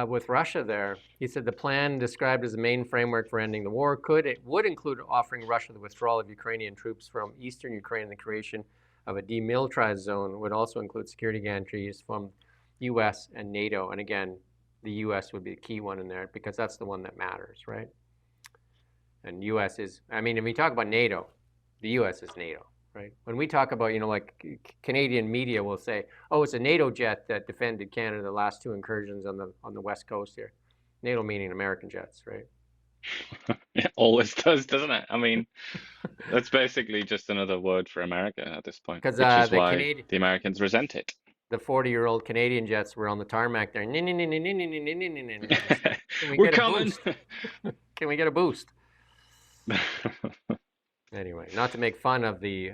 with Russia there. He said the plan described as the main framework for ending the war would include offering Russia the withdrawal of Ukrainian troops from eastern Ukraine and the creation of a demilitarized zone, would also include security guarantees from U.S. and NATO. And again, the U.S. would be the key one in there because that's the one that matters, right? And U.S. is, I mean, if we talk about NATO, the U.S. is NATO, right? When we talk about, you know, like Canadian media will say, oh, it's a NATO jet that defended Canada the last two incursions on the west coast here. NATO meaning American jets, right? It always does, doesn't it? I mean, that's basically just another word for America at this point, which is why the Americans resent it. The 40-year-old Canadian jets were on the tarmac there. We're coming. Can we get a boost? Anyway, not to make fun of the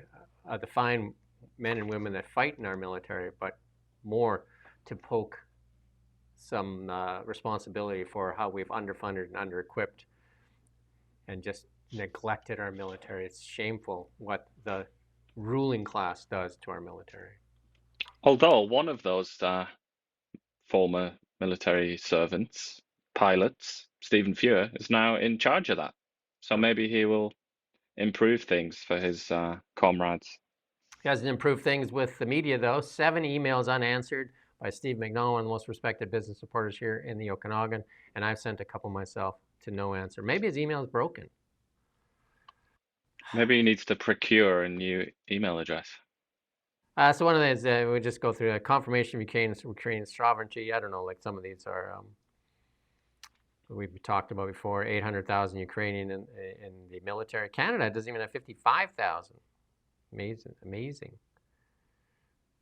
fine men and women that fight in our military, but more to poke some responsibility for how we've underfunded and under-equipped and just neglected our military. It's shameful what the ruling class does to our military. Although one of those former military servants, pilots, Stephen Fuhr, is now in charge of that. So maybe he will improve things for his comrades. He hasn't improved things with the media, though. 7 emails unanswered by Steve McNall, one of the most respected business reporters here in the Okanagan, and I've sent a couple myself to no answer. Maybe his email is broken. Maybe he needs to procure a new email address. So one of these, we just go through a confirmation of Ukrainian sovereignty. I don't know, like some of these are, we've talked about before, 800,000 Ukrainian in the military. Canada doesn't even have 55,000. Amazing.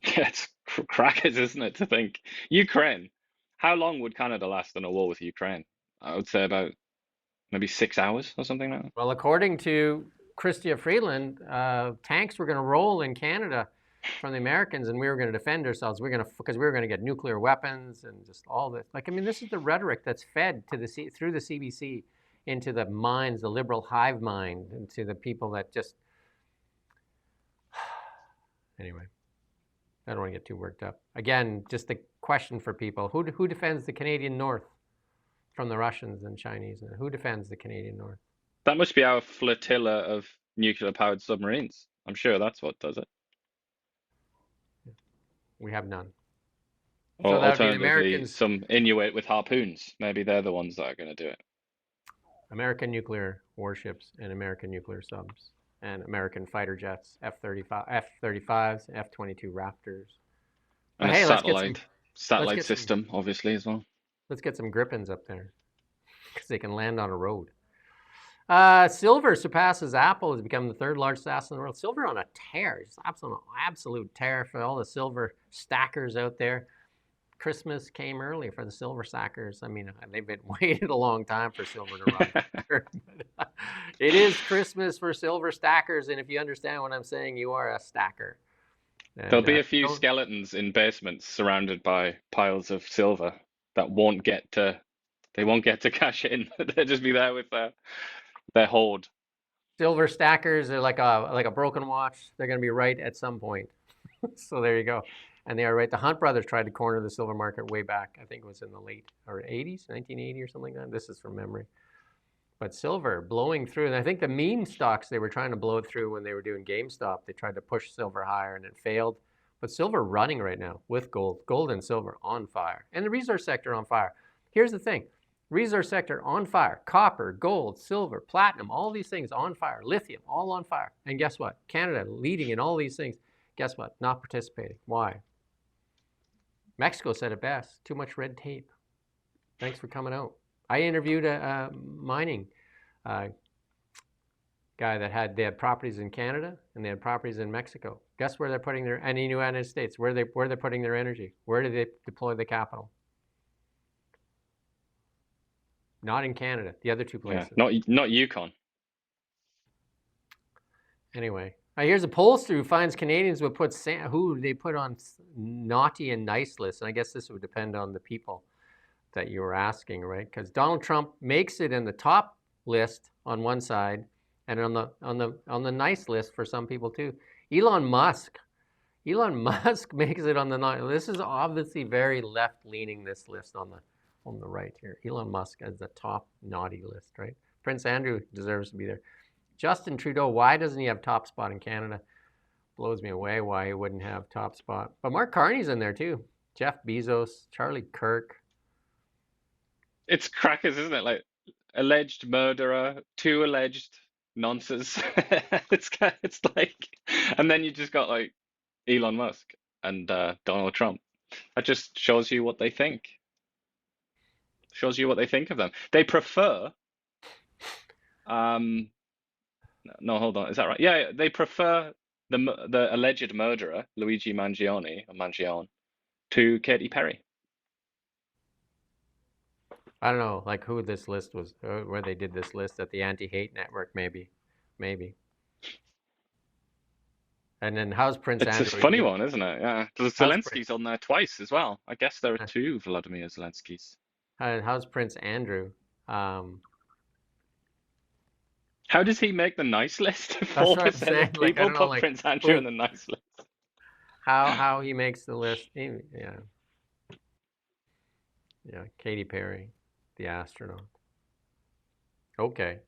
Yeah, it's crackers, isn't it, to think. Ukraine, how long would Canada last in a war with Ukraine? I would say about maybe 6 hours or something like that. Well, according to Chrystia Freeland, tanks were going to roll in Canada from the Americans, and we were going to defend ourselves. Because we were going to get nuclear weapons and just all this. Like, I mean, this is the rhetoric that's fed to through the CBC into the minds, the liberal hive mind, into the people that just. Anyway, I don't want to get too worked up. Again, just the question for people: who defends the Canadian North from the Russians and Chinese? And who defends the Canadian North? That must be our flotilla of nuclear-powered submarines. I'm sure that's what does it. We have none. Or so that would be the alternatively, Americans. Some Inuit with harpoons. Maybe they're the ones that are going to do it. American nuclear warships and American nuclear subs and American fighter jets, F-35s, F-22 Raptors. But And hey, a let's satellite get system, obviously, as well. Let's get some Gripens up there because they can land on a road. Silver surpasses Apple, has become the third largest asset in the world. Silver on a tear, just absolute tear for all the silver stackers out there. Christmas came early for the silver stackers. I mean, they've been waited a long time for silver to rise. It is Christmas for silver stackers, and if you understand what I'm saying, you are a stacker. And, There'll be a few skeletons in basements surrounded by piles of silver that won't get to cash in. They'll just be there with their hoard. Silver stackers are like a broken watch. They're going to be right at some point. So there you go. And they are right. The Hunt brothers tried to corner the silver market way back. I think it was in the late 80s, 1980 or something like that. This is from memory. But silver blowing through. And I think the meme stocks, they were trying to blow it through when they were doing GameStop. They tried to push silver higher and it failed. But silver running right now with gold. Gold and silver on fire. And the resource sector on fire. Here's the thing. Resource sector on fire. Copper, gold, silver, platinum, all these things on fire. Lithium, all on fire. And guess what? Canada leading in all these things. Guess what? Not participating. Why? Mexico said it best. Too much red tape. Thanks for coming out. I interviewed a mining guy that they had properties in Canada and they had properties in Mexico. Guess where they're putting their, and in the United States, where they're putting their energy? Where do they deploy the capital? Not in Canada. The other two places. Yeah, not Yukon. Anyway, here's a pollster who finds Canadians would put who they put on naughty and nice lists, and I guess this would depend on the people that you were asking, right? Because Donald Trump makes it in the top list on one side, and on the nice list for some people too. Elon Musk makes it on the nice. This is obviously very left-leaning. This list on the right here. Elon Musk as the top naughty list, right? Prince Andrew deserves to be there. Justin Trudeau, why doesn't he have top spot in Canada? Blows me away why he wouldn't have top spot. But Mark Carney's in there too. Jeff Bezos, Charlie Kirk. It's crackers, isn't it? Like alleged murderer, two alleged nonces. It's like, and then you just got like Elon Musk and Donald Trump. That just shows you what they think. Shows you what they think of them. They prefer. No, hold on. Is that right? Yeah, they prefer the alleged murderer, Luigi Mangione, or Mangione, to Katy Perry. I don't know, like who this list was, where they did this list at the Anti-Hate Network, maybe. And then how's Prince Andrew? It's a funny one, isn't it? Yeah, Zelensky's on there twice as well. I guess there are two Vladimir Zelenskys. How's Prince Andrew? How does he make the nice list? 4% of people put Prince Andrew on the nice list. How he makes the list? Yeah, Katy Perry, the astronaut. Okay,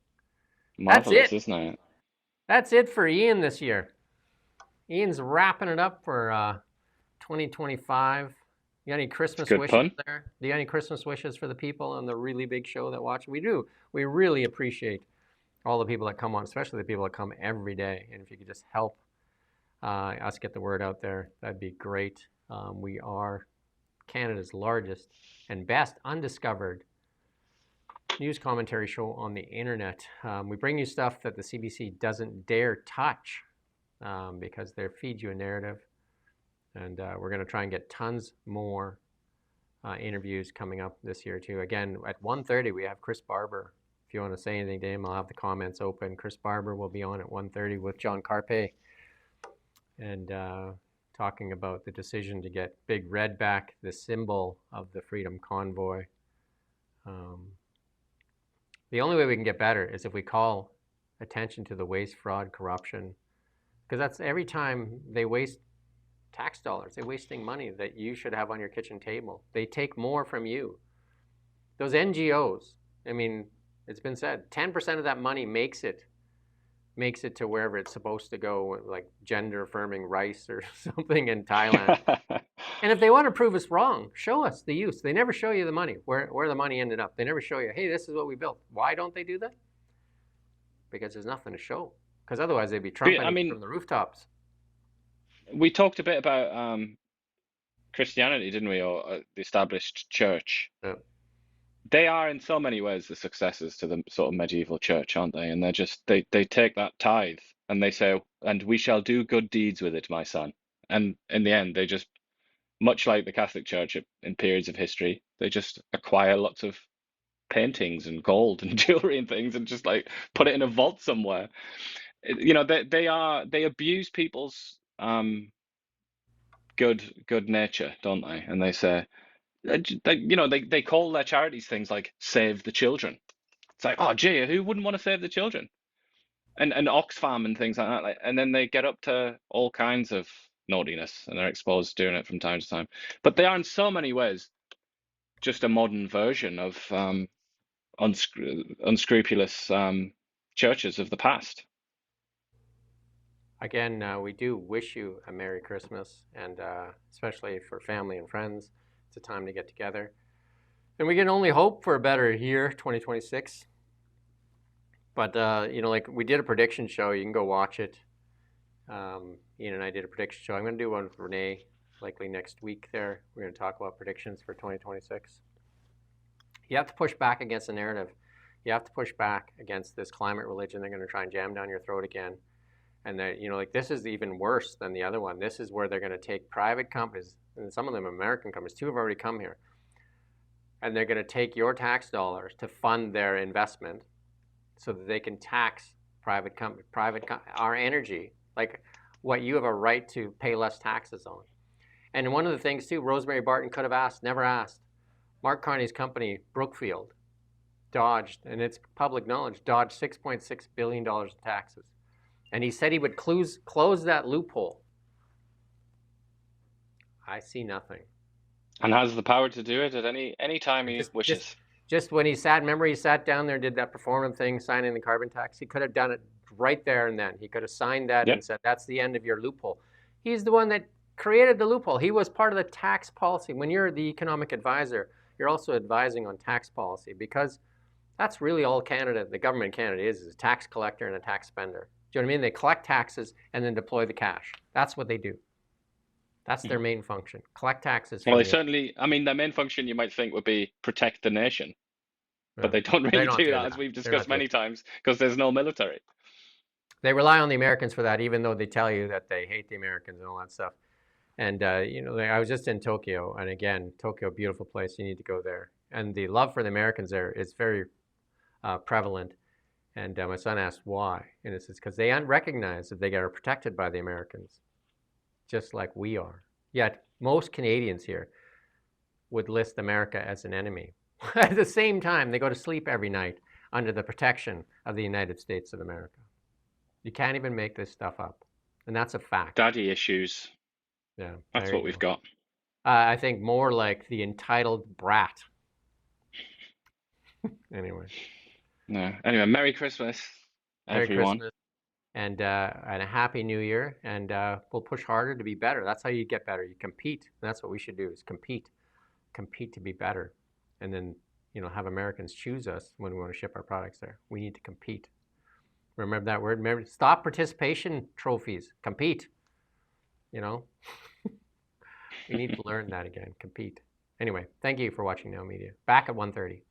Marvelous, that's it, isn't it? That's it for Ian this year. Ian's wrapping it up for 2025. You got any Christmas wishes there? Do you got any Christmas wishes for the people on the really big show that watch? We do. We really appreciate all the people that come on, especially the people that come every day. And if you could just help us get the word out there, that'd be great. We are Canada's largest and best undiscovered news commentary show on the internet. We bring you stuff that the CBC doesn't dare touch because they feed you a narrative. And we're going to try and get tons more interviews coming up this year too. Again, at 1:30 we have Chris Barber. If you want to say anything to him, I'll have the comments open. Chris Barber will be on at 1:30 with John Carpe and talking about the decision to get Big Red back, the symbol of the Freedom Convoy. The only way we can get better is if we call attention to the waste, fraud, corruption, because that's every time they waste tax dollars, they're wasting money that you should have on your kitchen table. They take more from you. Those NGOs, I mean, it's been said, 10% of that money makes it to wherever it's supposed to go, like gender affirming rice or something in Thailand. And if they want to prove us wrong, show us the use. They never show you the money, where the money ended up. They never show you, hey, this is what we built. Why don't they do that? Because there's nothing to show. Because otherwise they'd be trumpeting from the rooftops. We talked a bit about Christianity, didn't we, or the established church? Yeah. They are in so many ways the successors to the sort of medieval church, aren't they? And they're just they take that tithe and they say, and we shall do good deeds with it, my son. And in the end, they just, much like the Catholic Church in periods of history, they just acquire lots of paintings and gold and jewelry and things and just like put it in a vault somewhere. You know, they abuse people's good nature, don't they? And they say, you know, they call their charities things like Save the Children. It's like, oh, gee, who wouldn't want to save the children? And Oxfam and things like that. Like, and then they get up to all kinds of naughtiness and they're exposed doing it from time to time. But they are in so many ways just a modern version of unscrupulous churches of the past. Again, we do wish you a Merry Christmas, and especially for family and friends. It's a time to get together. And we can only hope for a better year, 2026. But, you know, like we did a prediction show. You can go watch it. Ian and I did a prediction show. I'm going to do one with Renee likely next week there. We're going to talk about predictions for 2026. You have to push back against the narrative. You have to push back against this climate religion. They're going to try and jam down your throat again. And that, you know, like this is even worse than the other one. This is where they're going to take private companies, and some of them American companies. 2 have already come here. And they're going to take your tax dollars to fund their investment so that they can tax our energy, like what you have a right to pay less taxes on. And one of the things too, Rosemary Barton could have asked, never asked. Mark Carney's company, Brookfield, dodged, and it's public knowledge, dodged $6.6 billion in taxes. And he said he would close that loophole. I see nothing. And has the power to do it at any time he wishes. Just when he sat down there and did that performative thing, signing the carbon tax, he could have done it right there and then. He could have signed that and said, that's the end of your loophole. He's the one that created the loophole. He was part of the tax policy. When you're the economic advisor, you're also advising on tax policy, because that's really all Canada, the government in Canada is a tax collector and a tax spender. Do you know what I mean? They collect taxes and then deploy the cash. That's what they do. That's their main function. Collect taxes. Well, they certainly, I mean, their main function you might think would be protect the nation. But they don't really do that, as we've discussed many times, because there's no military. They rely on the Americans for that, even though they tell you that they hate the Americans and all that stuff. And, you know, I was just in Tokyo, and again, Tokyo, beautiful place. You need to go there. And the love for the Americans there is very prevalent. And my son asked why. And it's because they recognize that they are protected by the Americans, just like we are. Yet most Canadians here would list America as an enemy. At the same time, they go to sleep every night under the protection of the United States of America. You can't even make this stuff up. And that's a fact. Daddy issues. Yeah. That's what we've got. I think more like the entitled brat. Anyway. No. Anyway, Merry Christmas, everyone. Merry Christmas. And a Happy New Year. And we'll push harder to be better. That's how you get better. You compete. And that's what we should do, is compete. Compete to be better. And then, you know, have Americans choose us when we want to ship our products there. We need to compete. Remember that word? Remember, stop participation trophies. Compete. You know? We need to learn that again. Compete. Anyway, thank you for watching Now Media. Back at 1:30.